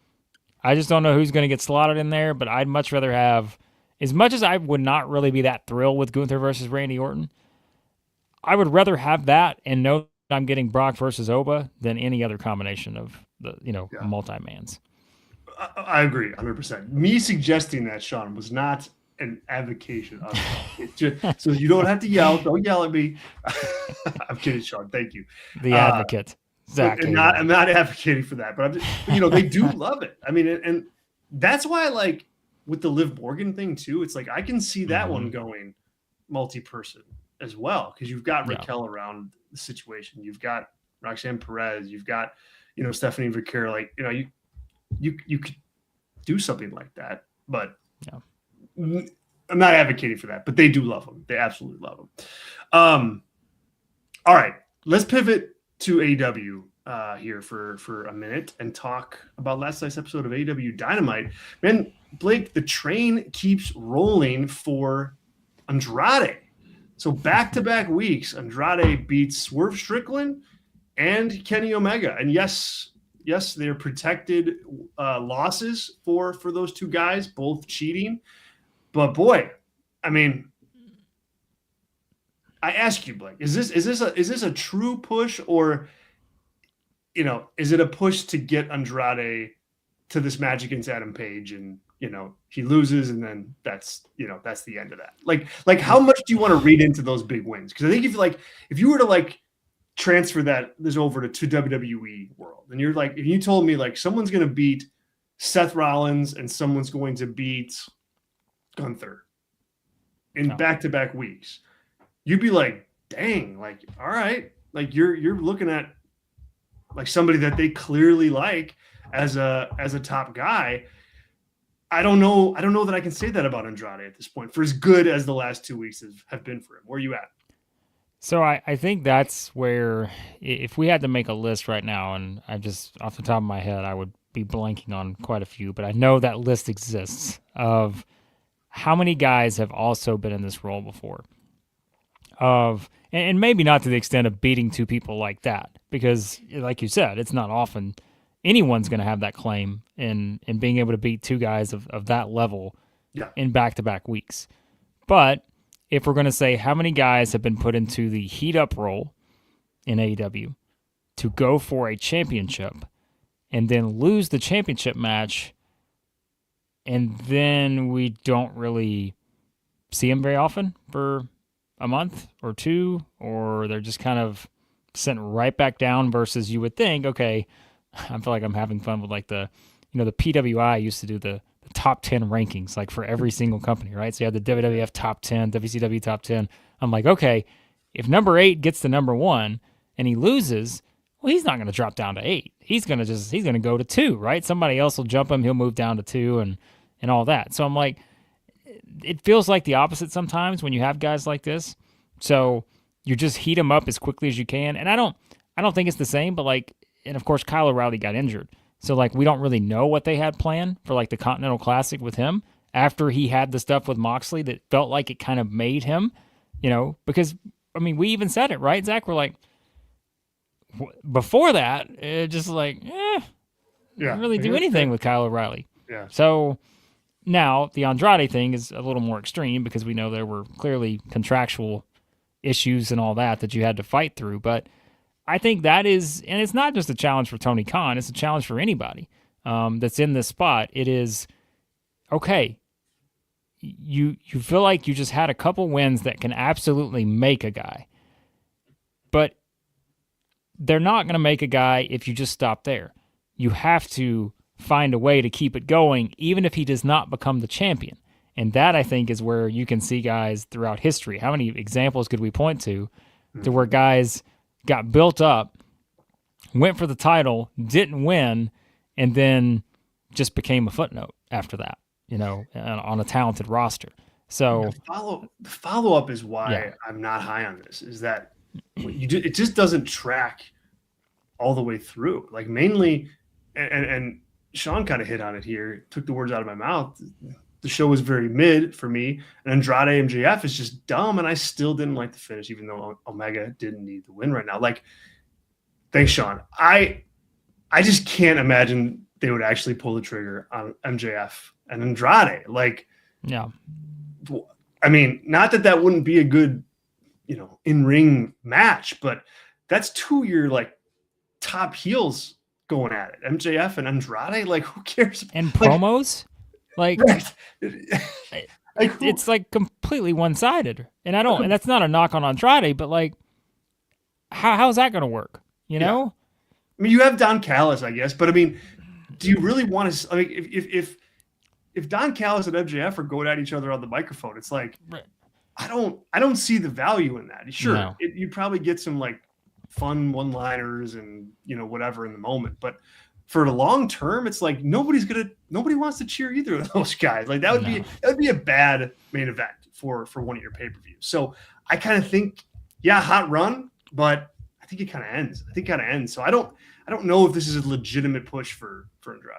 I just don't know who's going to get slotted in there, but I'd much rather have, as much as I would not really be that thrilled with Gunther versus Randy Orton, I would rather have that and know that I'm getting Brock versus Oba than any other combination of the, multi-mans. I agree 100%. Me suggesting that, Sean, was not an advocation of it. Just, so you don't have to yell. Don't yell at me. I'm kidding, Sean. Thank you. The advocate, Zach. I'm not advocating for that, but they do love it. And that's why, like, with the Liv Morgan thing too, it's like I can see that one going multi-person as well, because you've got Raquel around the situation. You've got Roxanne Perez. You've got Stephanie Vaquero. Like, you could do something like that, but I'm not advocating for that, but they do love them. They absolutely love them. All right, let's pivot to AEW here for a minute and talk about last night's episode of AEW Dynamite. Man, Blake, the train keeps rolling for Andrade. So back-to-back weeks, Andrade beats Swerve Strickland and Kenny Omega. And yes, they're protected losses for those two guys, both cheating. But boy, I ask you, Blake, is this a true push, or is it a push to get Andrade to this match against Adam Page, and he loses, and then that's the end of that? Like how much do you want to read into those big wins? Because I think if you were to transfer this over to WWE world, and you're like, if you told me someone's going to beat Seth Rollins and someone's going to beat Gunther in back-to-back weeks, you'd be like, dang, all right, you're looking at somebody that they clearly like as a top guy. I don't know that I can say that about Andrade at this point, for as good as the last 2 weeks have been for him. Where are you at? So I think that's where, if we had to make a list right now, and I just, off the top of my head, I would be blanking on quite a few, but I know that list exists of how many guys have also been in this role before. And maybe not to the extent of beating two people like that, because like you said, it's not often anyone's going to have that claim in being able to beat two guys of that level Yeah. in back to back weeks. But if we're going to say how many guys have been put into the heat up role in AEW to go for a championship and then lose the championship match, and then we don't really see them very often for a month or two, or they're just kind of sent right back down, versus you would think, okay, I feel like I'm having fun with like the PWI used to do the top 10 rankings like for every single company, right? So you had the WWF top 10, WCW top 10. I'm like, okay, if number 8 gets to number 1 and he loses, well, he's not going to drop down to 8. He's going to go to 2, right? Somebody else will jump him, he'll move down to 2 and all that. So I'm like, it feels like the opposite sometimes when you have guys like this. So you just heat them up as quickly as you can. And I don't think it's the same, but like, and of course Kyle O'Reilly got injured. So like we don't really know what they had planned for like the Continental Classic with him after he had the stuff with Moxley that felt like it kind of made him, because I mean, we even said it, right, Zach? We're like, before that, it just like, didn't really do anything with Kyle O'Reilly. Yeah. So now the Andrade thing is a little more extreme because we know there were clearly contractual issues and all that you had to fight through. But I think that is, and it's not just a challenge for Tony Khan, it's a challenge for anybody that's in this spot. It is, okay, you feel like you just had a couple wins that can absolutely make a guy. But they're not going to make a guy if you just stop there. You have to find a way to keep it going, even if he does not become the champion. And that, I think, is where you can see guys throughout history. How many examples could we point to where guys got built up, went for the title, didn't win, and then just became a footnote after that, on a talented roster. So the follow up is why I'm not high on this, is that it just doesn't track all the way through. Like mainly, and Sean kind of hit on it here, took the words out of my mouth. The show was very mid for me, and Andrade MJF is just dumb, and I still didn't like the finish, even though Omega didn't need the win right now. Like, thanks, Sean. I just can't imagine they would actually pull the trigger on MJF and Andrade. Like, yeah, I mean, not that wouldn't be a good, in-ring match, but that's 2 of your like top heels going at it. MJF and Andrade, like, who cares? And promos? Like, right. It's like completely one-sided. And and that's not a knock on Andrade, but like, how's that going to work? I mean, you have Don Callis, I guess, but I mean, do you really want to? I mean, if Don Callis and MJF are going at each other on the microphone, it's like, right. I don't see the value in that. Sure, no. You probably get some like fun one-liners and whatever in the moment, but for the long term, it's like nobody wants to cheer either of those guys. Like that would be a bad main event for one of your pay-per-views. So I kind of think, hot run, but I think it kind of ends. So I don't know if this is a legitimate push for Andrade.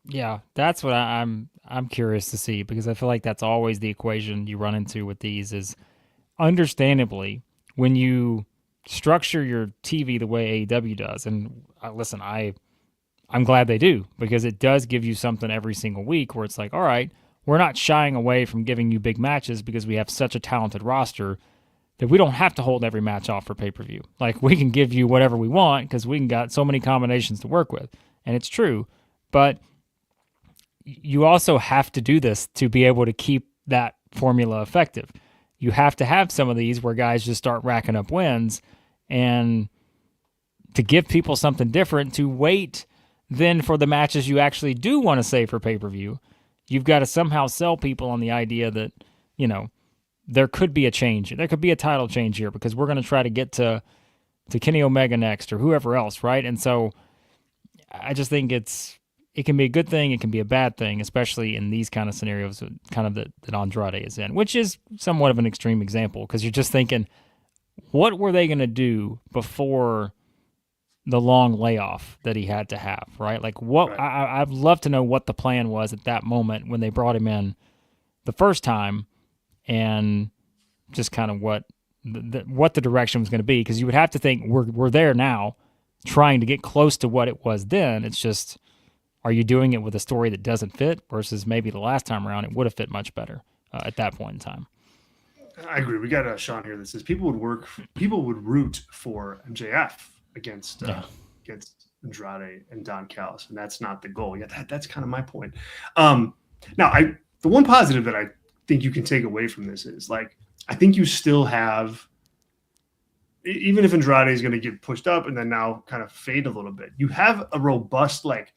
Yeah, that's what I'm curious to see, because I feel like that's always the equation you run into with these is, understandably, when you structure your TV the way AEW does, and listen, I'm glad they do, because it does give you something every single week where it's like, all right, we're not shying away from giving you big matches because we have such a talented roster that we don't have to hold every match off for pay-per-view. Like, we can give you whatever we want because we can got so many combinations to work with. And it's true. But you also have to do this to be able to keep that formula effective. You have to have some of these where guys just start racking up wins, and to give people something different to wait then for the matches you actually do want to save for pay-per-view. You've got to somehow sell people on the idea that, there could be a change. There could be a title change here because we're going to try to get to Kenny Omega next or whoever else, right? And so I just think it can be a good thing, it can be a bad thing, especially in these kind of scenarios, kind of that Andrade is in, which is somewhat of an extreme example because you're just thinking, what were they going to do before the long layoff that he had to have, right? Like what Right. I'd love to know what the plan was at that moment when they brought him in the first time, and just kind of what the direction was going to be, because you would have to think we're there now, trying to get close to what it was then. It's just, are you doing it with a story that doesn't fit versus maybe the last time around it would have fit much better at that point in time? I agree. We got Sean here that says people would root for MJF against against Andrade and Don Callis, and that's not the goal. Yeah, that's kind of my point. Now, the one positive that I think you can take away from this is, like, I think you still have, even if Andrade is going to get pushed up and then now kind of fade a little bit, you have a robust, like,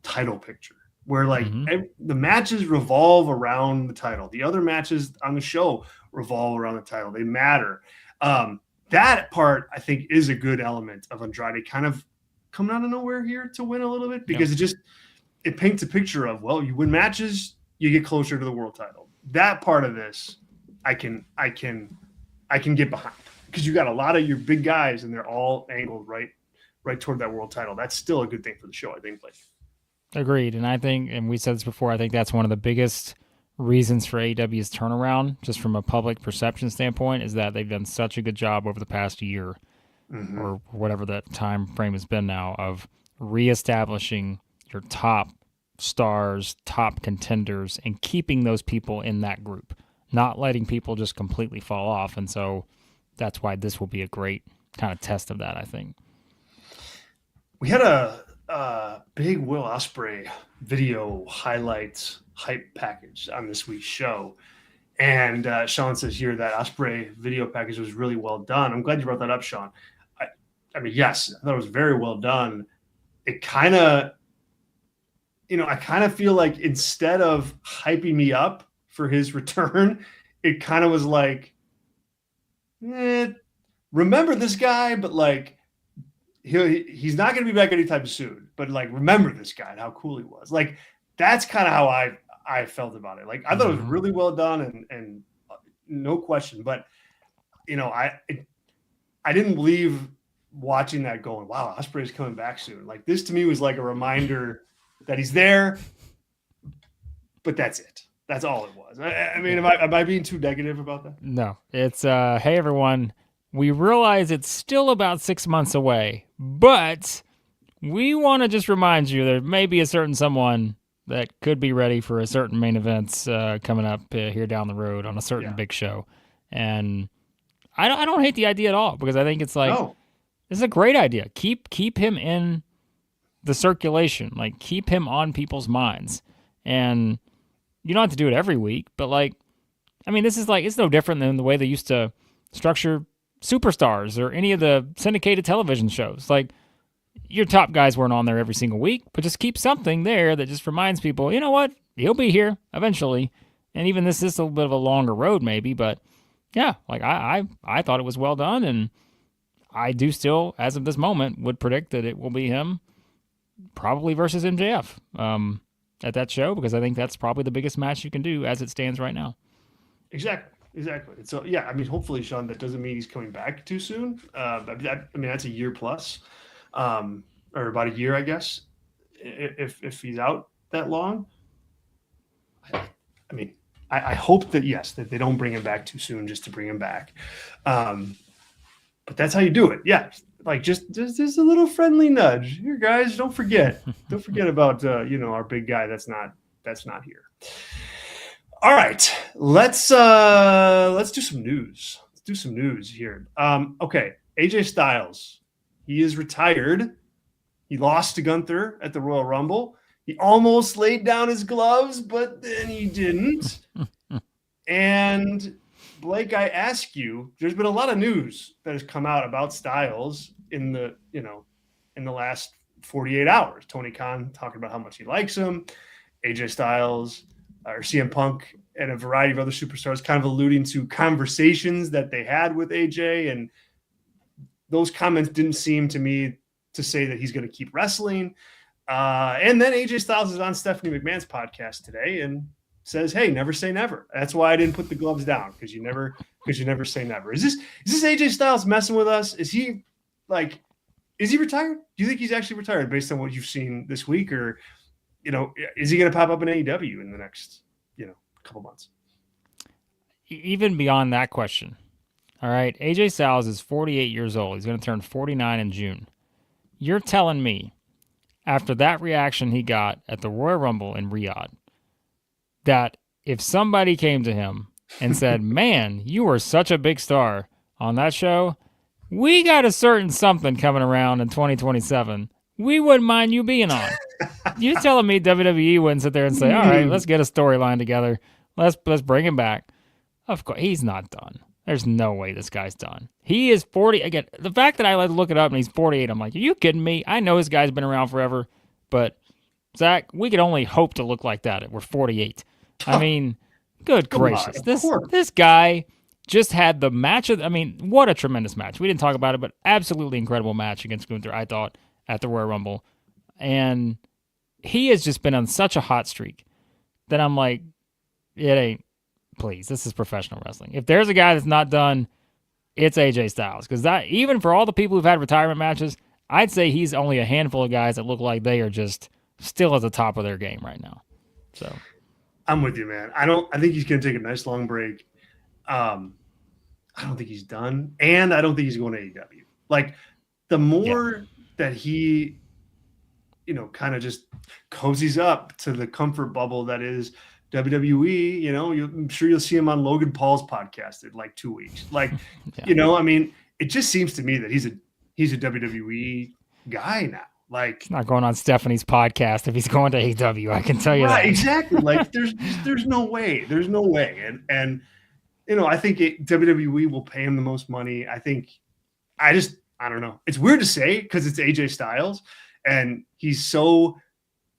title picture where, like, the matches revolve around the title. The other matches on the show revolve around the title. They matter. That part, I think, is a good element of Andrade kind of coming out of nowhere here to win a little bit, because it paints a picture of, well, you win matches, you get closer to the world title. That part of this, I can get behind, because you got a lot of your big guys and they're all angled right toward that world title. That's still a good thing for the show, I think. Like, agreed. And I think, and we said this before, I think that's one of the biggest reasons for AEW's turnaround, just from a public perception standpoint, is that they've done such a good job over the past year, or whatever that time frame has been now, of reestablishing your top stars, top contenders, and keeping those people in that group, not letting people just completely fall off. And so that's why this will be a great kind of test of that, I think. We had a big Will Ospreay video highlights hype package on this week's show. And Sean says here that Ospreay video package was really well done. I'm glad you brought that up, Sean. I mean, yes, I thought it was very well done. It kind of, I kind of feel like instead of hyping me up for his return, it kind of was like, remember this guy, but like, he's not going to be back anytime soon. But like, remember this guy and how cool he was. Like, that's kind of how I felt about it. Like, I thought it was really well done, and no question. But I didn't leave watching that going, wow, Ospreay's coming back soon. Like, this to me was like a reminder that he's there, but that's it. That's all it was. I mean, am I being too negative about that? No, it's hey everyone, we realize it's still about 6 months away, but we want to just remind you there may be a certain someone that could be ready for a certain main events coming up here down the road on a certain big show. And I don't hate the idea at all, because I think it's like, this is a great idea. Keep him in the circulation, like keep him on people's minds. And you don't have to do it every week, but like, I mean, this is like, it's no different than the way they used to structure Superstars or any of the syndicated television shows. Like, your top guys weren't on there every single week, but just keep something there that just reminds people, you know what, he'll be here eventually. And even this is a little bit of a longer road maybe, but yeah, like I thought it was well done, and I do still, as of this moment, would predict that it will be him probably versus MJF at that show, because I think that's probably the biggest match you can do as it stands right now. Exactly. So yeah, I mean, hopefully, Sean, that doesn't mean he's coming back too soon. I mean, that's a year plus, or about a year, I guess, if he's out that long. I mean, I hope that, yes, that they don't bring him back too soon just to bring him back. But that's how you do it. Yeah. Like, just a little friendly nudge here, guys. Don't forget about, our big guy. That's not here. All right, let's do some news. Let's do some news here. Okay, AJ Styles, he is retired. He lost to Gunther at the Royal Rumble. He almost laid down his gloves, but then he didn't. And Blake, I ask you, there's been a lot of news that has come out about Styles in the last 48 hours. Tony Khan talking about how much he likes him. AJ Styles, or CM Punk, and a variety of other superstars kind of alluding to conversations that they had with AJ. And those comments didn't seem to me to say that he's going to keep wrestling. And then AJ Styles is on Stephanie McMahon's podcast today, and says, "Hey, never say never." That's why I didn't put the gloves down, because you never say never. Is this AJ Styles messing with us? Is he retired? Do you think he's actually retired based on what you've seen this week, or is he going to pop up in AEW in the next couple months? Even beyond that question, all right, AJ Styles is 48 years old. He's going to turn 49 in June. You're telling me, after that reaction he got at the Royal Rumble in Riyadh, that if somebody came to him and said, "Man, you were such a big star on that show. We got a certain something coming around in 2027. We wouldn't mind you being on." You telling me WWE wouldn't sit there and say, "All right, let's get a storyline together. Let's bring him back." Of course, he's not done. There's no way this guy's done. He is 40. Again, the fact that I like to look it up and he's 48, I'm like, are you kidding me? I know this guy's been around forever, but Zach, we could only hope to look like that. We're 48. I mean, good gracious. This guy just had the match of, I mean, what a tremendous match. We didn't talk about it, but absolutely incredible match against Gunther, I thought, at the Royal Rumble. And he has just been on such a hot streak that I'm like, it ain't. Please, this is professional wrestling. If there's a guy that's not done, it's AJ Styles. Because that, even for all the people who've had retirement matches, I'd say he's only a handful of guys that look like they are just still at the top of their game right now. So I'm with you, man. I think he's going to take a nice long break. I don't think he's done, and I don't think he's going to AEW. Like, the more that he, kind of just cozies up to the comfort bubble that is WWE, I'm sure you'll see him on Logan Paul's podcast in like 2 weeks. Like, I mean, it just seems to me that he's a WWE guy now. Like, he's not going on Stephanie's podcast if he's going to AEW. I can tell you that. Exactly. Like, there's no way. There's no way. And I think WWE will pay him the most money. I don't know. It's weird to say because it's AJ Styles and he's so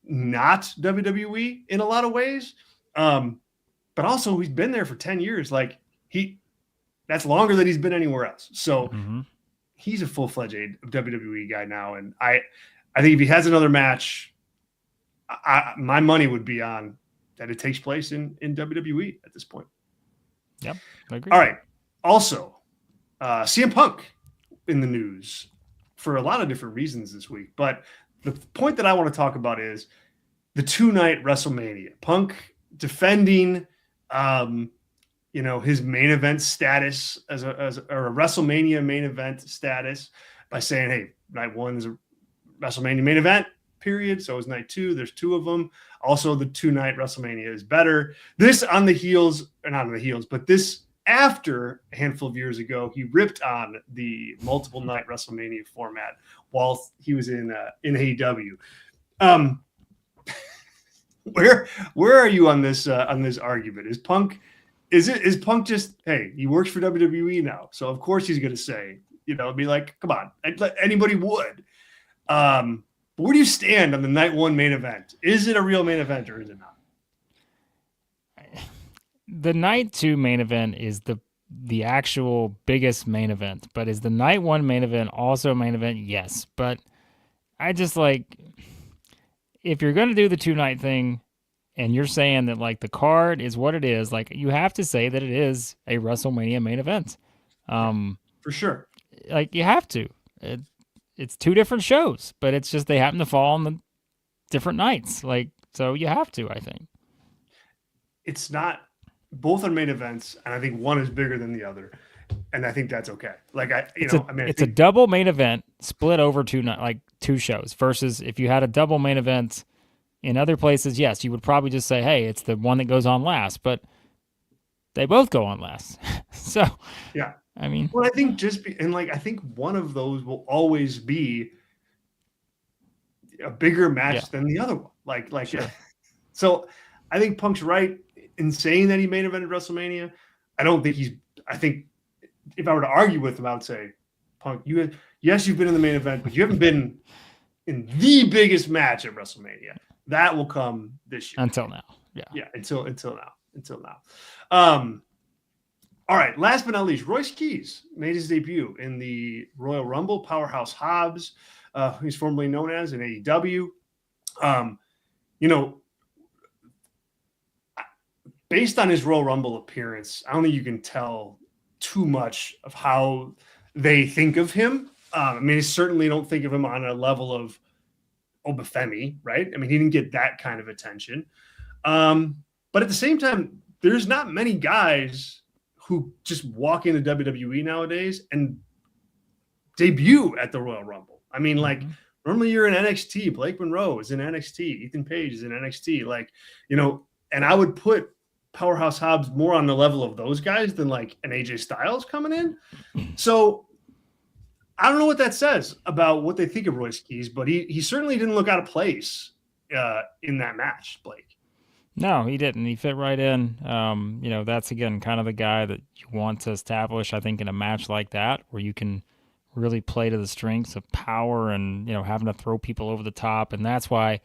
not WWE in a lot of ways. But also he's been there for 10 years. Like, that's longer than he's been anywhere else. So he's a full-fledged WWE guy now. And I think if he has another match, my money would be on that it takes place in WWE at this point. Yep, I agree. All right. Also, CM Punk in the news for a lot of different reasons this week. But the point that I want to talk about is the 2-night WrestleMania. Punk defending, his main event status as a WrestleMania main event status by saying, "Hey, night 1 is a WrestleMania main event, period. So is night 2. There's 2 of them. Also, the 2-night WrestleMania is better." This on the heels, or not on the heels, but this after a handful of years ago, he ripped on the multiple night WrestleMania format while he was in AEW. Where are you on this argument? Is Punk just, hey, he works for WWE now, so of course he's going to say, be like, come on, anybody would. Where do you stand on the night 1 main event? Is it a real main event or is it not? The night 2 main event is the actual biggest main event, but is the night 1 main event also a main event? Yes, but I just like, if you're going to do the 2-night thing and you're saying that like the card is what it is, like you have to say that it is a WrestleMania main event. For sure. Like you have to. It's 2 different shows, but it's just they happen to fall on the different nights. Like, so you have to, I think. It's not, both are main events, and I think one is bigger than the other. And I think that's okay. Like, it's a double main event split over 2 shows versus if you had a double main event in other places, yes, you would probably just say, hey, it's the one that goes on last, but they both go on last. So, yeah. I mean, well, I think I think one of those will always be a bigger match than the other one. Like, sure. So I think Punk's right in saying that he main evented WrestleMania. I think if I were to argue with him, I would say, Punk, you've been in the main event, but you haven't been in the biggest match at WrestleMania. That will come this year. Until now. Yeah. Yeah. Until now. All right. Last but not least, Royce Keys made his debut in the Royal Rumble. Powerhouse Hobbs, who he's formerly known as in AEW. based on his Royal Rumble appearance, I don't think you can tell too much of how they think of him. I mean, I certainly don't think of him on a level of Obafemi, right? I mean, he didn't get that kind of attention. But at the same time, there's not many guys who just walk into WWE nowadays and debut at the Royal Rumble. I mean, like, normally you're in NXT. Blake Monroe is in NXT. Ethan Page is in NXT. Like, and I would put Powerhouse Hobbs more on the level of those guys than like an AJ Styles coming in. So I don't know what that says about what they think of Royce Keys, but he certainly didn't look out of place in that match, Blake. No, he didn't. He fit right in. That's again kind of the guy that you want to establish, I think, in a match like that, where you can really play to the strengths of power and, having to throw people over the top. And that's why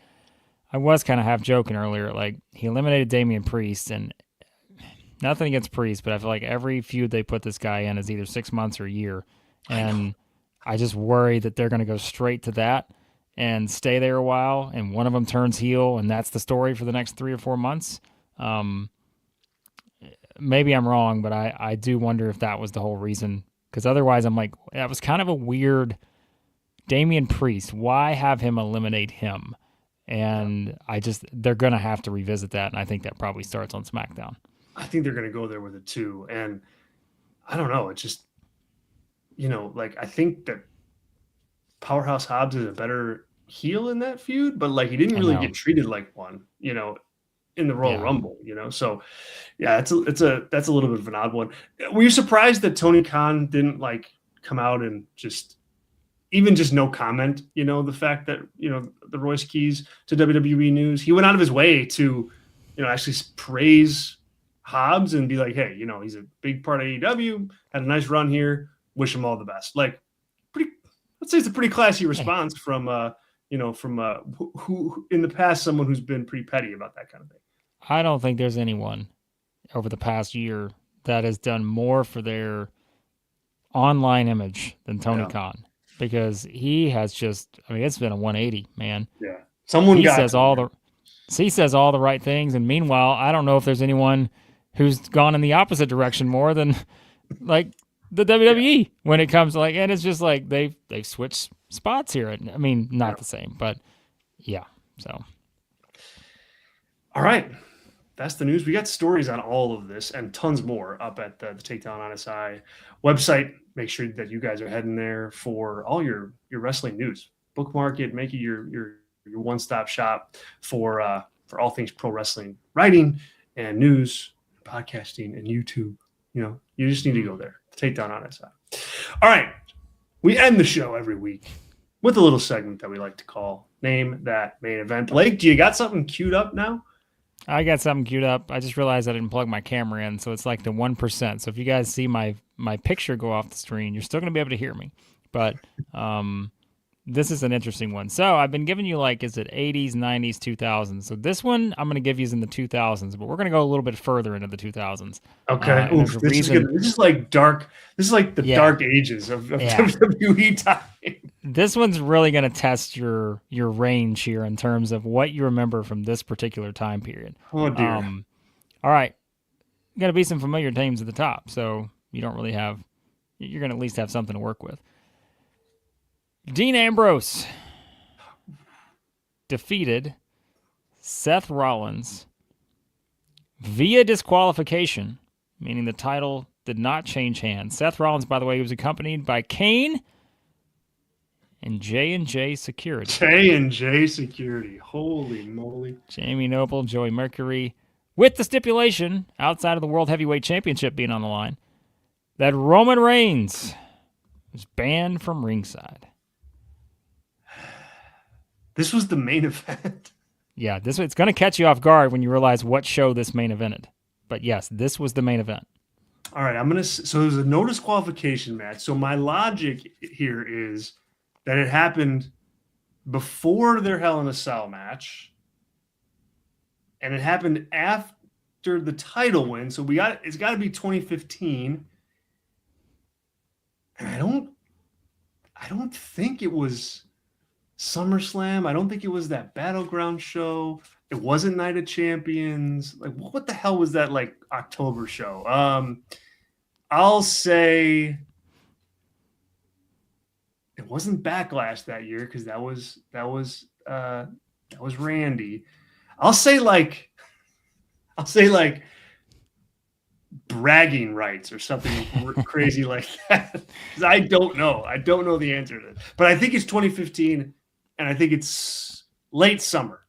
I was kind of half joking earlier. Like, he eliminated Damian Priest, and nothing against Priest, but I feel like every feud they put this guy in is either 6 months or a year. And I just worry that they're going to go straight to that and stay there a while, and one of them turns heel, and that's the story for the next 3 or 4 months. Maybe I'm wrong, but I do wonder if that was the whole reason, because otherwise I'm like, that was kind of a weird Damian Priest. Why have him eliminate him? And they're going to have to revisit that, and I think that probably starts on SmackDown. I think they're going to go there with it too. And I don't know. It's just, like, I think that Powerhouse Hobbs is a better heel in that feud, but like, he didn't really get treated like one, in the Royal Rumble, So yeah, that's a little bit of an odd one. Were you surprised that Tony Khan didn't like come out and just no comment, the fact that, the Royce Keys to WWE News, he went out of his way to, actually praise Hobbs and be like, hey, he's a big part of AEW, had a nice run here, wish him all the best. Like, let's say it's a pretty classy response from who in the past, someone who's been pretty petty about that kind of thing. I don't think there's anyone over the past year that has done more for their online image than Tony Khan, because he has it's been a 180, man. Yeah. He says all the right things. And meanwhile, I don't know if there's anyone who's gone in the opposite direction more than like the WWE when it comes to and it's just like they've switched spots here. I mean, not the same, but yeah. So, all right, that's the news. We got stories on all of this and tons more up at the Takedown on SI website. Make sure that you guys are heading there for all your wrestling news. Bookmark it, make it your one-stop shop for all things pro wrestling, writing and news, podcasting and YouTube. You just need to go there. Takedown on SI. All right. We end the show every week with a little segment that we like to call Name That Main Event. Blake, do you got something queued up now? I got something queued up. I just realized I didn't plug my camera in, so it's like the 1%. So if you guys see my picture go off the screen, you're still going to be able to hear me. But this is an interesting one. So I've been giving you is it 80s, 90s, 2000s. So this one I'm going to give you is in the 2000s, but we're going to go a little bit further into the 2000s. Okay. This is like dark. This is like the dark ages of WWE time. This one's really going to test your range here in terms of what you remember from this particular time period. Oh, dear. All right. Going to be some familiar names at the top, so you don't really have... You're going to at least have something to work with. Dean Ambrose defeated Seth Rollins via disqualification, meaning the title did not change hands. Seth Rollins, by the way, was accompanied by Kane and J&J Security. J&J Security. Holy moly. Jamie Noble, Joey Mercury, with the stipulation, outside of the World Heavyweight Championship being on the line, that Roman Reigns was banned from ringside. This was the main event. Yeah, it's going to catch you off guard when you realize what show this main evented. But yes, this was the main event. All right, so there's a no disqualification match. So my logic here is that it happened before their Hell in a Cell match, and it happened after the title win. So it's got to be 2015. And I don't think it was SummerSlam. I don't think it was that Battleground show. It wasn't Night of Champions. Like, what the hell was that like October show? I'll say it wasn't Backlash that year because that was Randy. I'll say like bragging rights or something crazy like that. Because I don't know. I don't know the answer to it. But I think it's 2015, and I think it's late summer.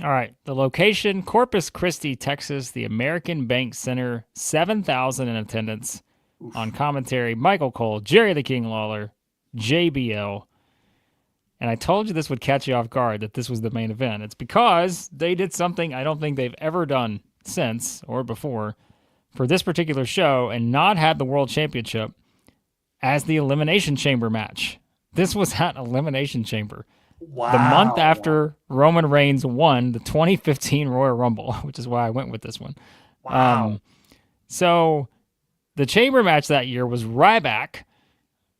All right. The location, Corpus Christi, Texas, the American Bank Center, 7,000 in attendance. Oof. On commentary, Michael Cole, Jerry the King Lawler, JBL. And I told you this would catch you off guard, that this was the main event. It's because they did something I don't think they've ever done since or before for this particular show and not had the World Championship as the Elimination Chamber match. This was at Elimination Chamber. Wow. The month after Roman Reigns won the 2015 Royal Rumble, which is why I went with this one. Wow. So the Chamber match that year was Ryback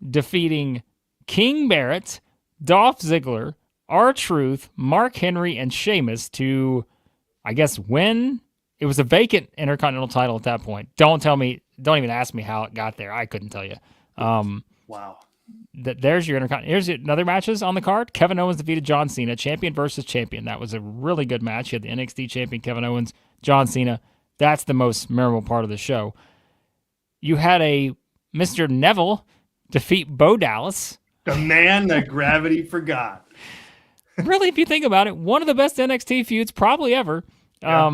defeating King Barrett, Dolph Ziggler, R-Truth, Mark Henry, and Sheamus to, I guess, win. It was a vacant Intercontinental title at that point. Don't even ask me how it got there. I couldn't tell you. Wow. There's your Intercontinental. Here's another matches on the card. Kevin Owens defeated John Cena, champion versus champion. That was a really good match. You had the NXT champion Kevin Owens, John Cena. That's the most memorable part of the show. You had a Mr. Neville defeat Bo Dallas. The man that gravity forgot. Really, if you think about it, one of the best NXT feuds probably ever. Yeah.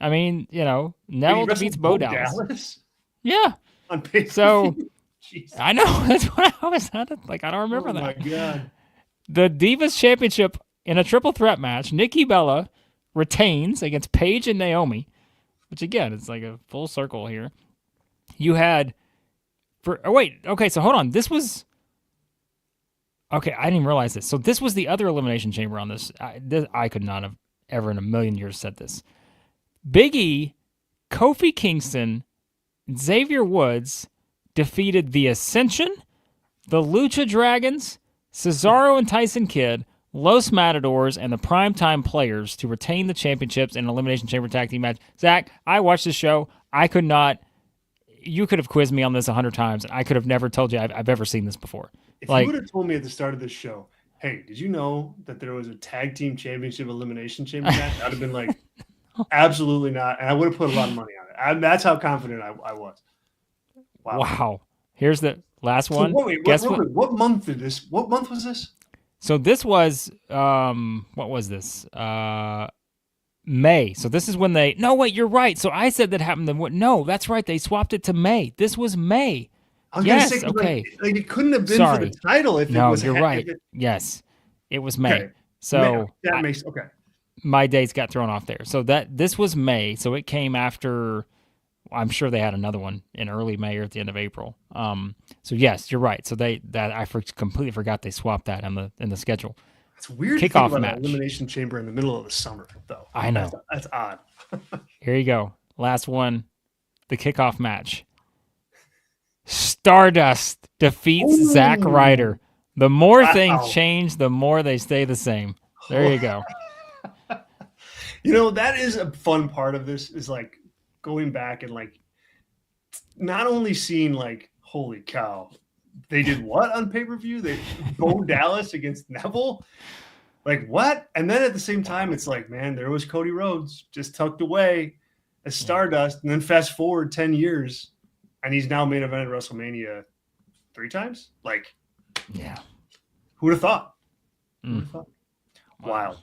I mean, Neville defeats Bo Dallas. Yeah. On pay-per-view. So, I know. That's what I was like. I don't remember that. Oh, my God. The Divas Championship in a triple threat match, Nikki Bella retains against Paige and Naomi, which, again, it's like a full circle here. You had... so hold on. This was... Okay, I didn't even realize this. So this was the other Elimination Chamber on this. I could not have ever in a million years said this. Big E, Kofi Kingston, Xavier Woods defeated The Ascension, the Lucha Dragons, Cesaro and Tyson Kidd, Los Matadors, and the Primetime Players to retain the championships in an Elimination Chamber tag team match. Zach, I watched this show. I could not... You could have quizzed me on this 100 times, and I could have never told you I've ever seen this before. If you would have told me at the start of this show, hey, did you know that there was a tag team championship elimination chamber match? I'd have been like, absolutely not. And I would have put a lot of money on it. That's how confident I was. Wow. Here's the last one. What month was this? So this was, what was this? May. So this is when no, wait, you're right. So I said that happened. No, that's right. They swapped it to May. This was May. Yes, okay. Like it couldn't have been for the title if it was. No, you're right. Yes, it was May. Okay. So that makes okay. My dates got thrown off there. So this was May. So it came after. I'm sure they had another one in early May or at the end of April. So yes, you're right. So I completely forgot they swapped that in the schedule. It's weird. Kickoff to think match. An elimination chamber in the middle of the summer, though. I know. That's odd. Here you go. Last one. The kickoff match. Stardust defeats Zack Ryder. The more things change, the more they stay the same. There you go. That is a fun part of this is like going back and like not only seeing like, holy cow, they did what on pay-per-view? They Bo Dallas against Neville? Like what? And then at the same time, it's like, man, there was Cody Rhodes just tucked away as Stardust. And then fast forward 10 years and he's now main evented WrestleMania 3 times. Like, yeah, who would have thought? Wild.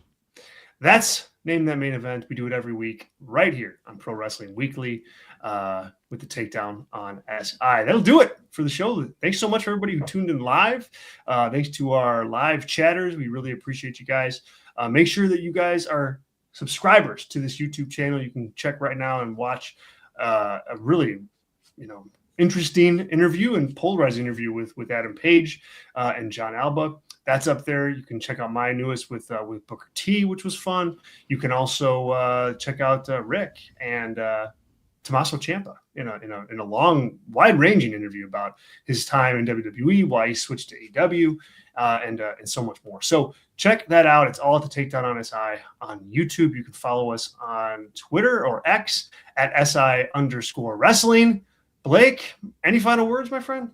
That's Name That Main Event. We do it every week right here on Pro Wrestling Weekly with the Takedown on SI. That'll do it for the show. Thanks so much for everybody who tuned in live. Thanks to our live chatters. We really appreciate you guys. Make sure that you guys are subscribers to this YouTube channel. You can check right now and watch a really, interesting interview and polarizing interview with Adam Page and John Alba. That's up there. You can check out my newest with Booker T, which was fun. You can also check out Rick and Tommaso Ciampa in a long, wide-ranging interview about his time in WWE, why he switched to AEW, and so much more. So check that out. It's all at the Takedown on SI on YouTube. You can follow us on Twitter or X at SI_wrestling. Blake, any final words, my friend?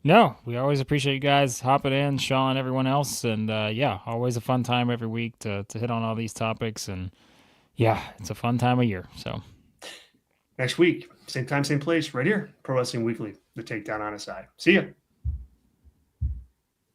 No, we always appreciate you guys hopping in, Sean, everyone else, and yeah, always a fun time every week to hit on all these topics, and yeah, it's a fun time of year. So next week, same time, same place, right here, Pro Wrestling Weekly, the Takedown on SI. See ya.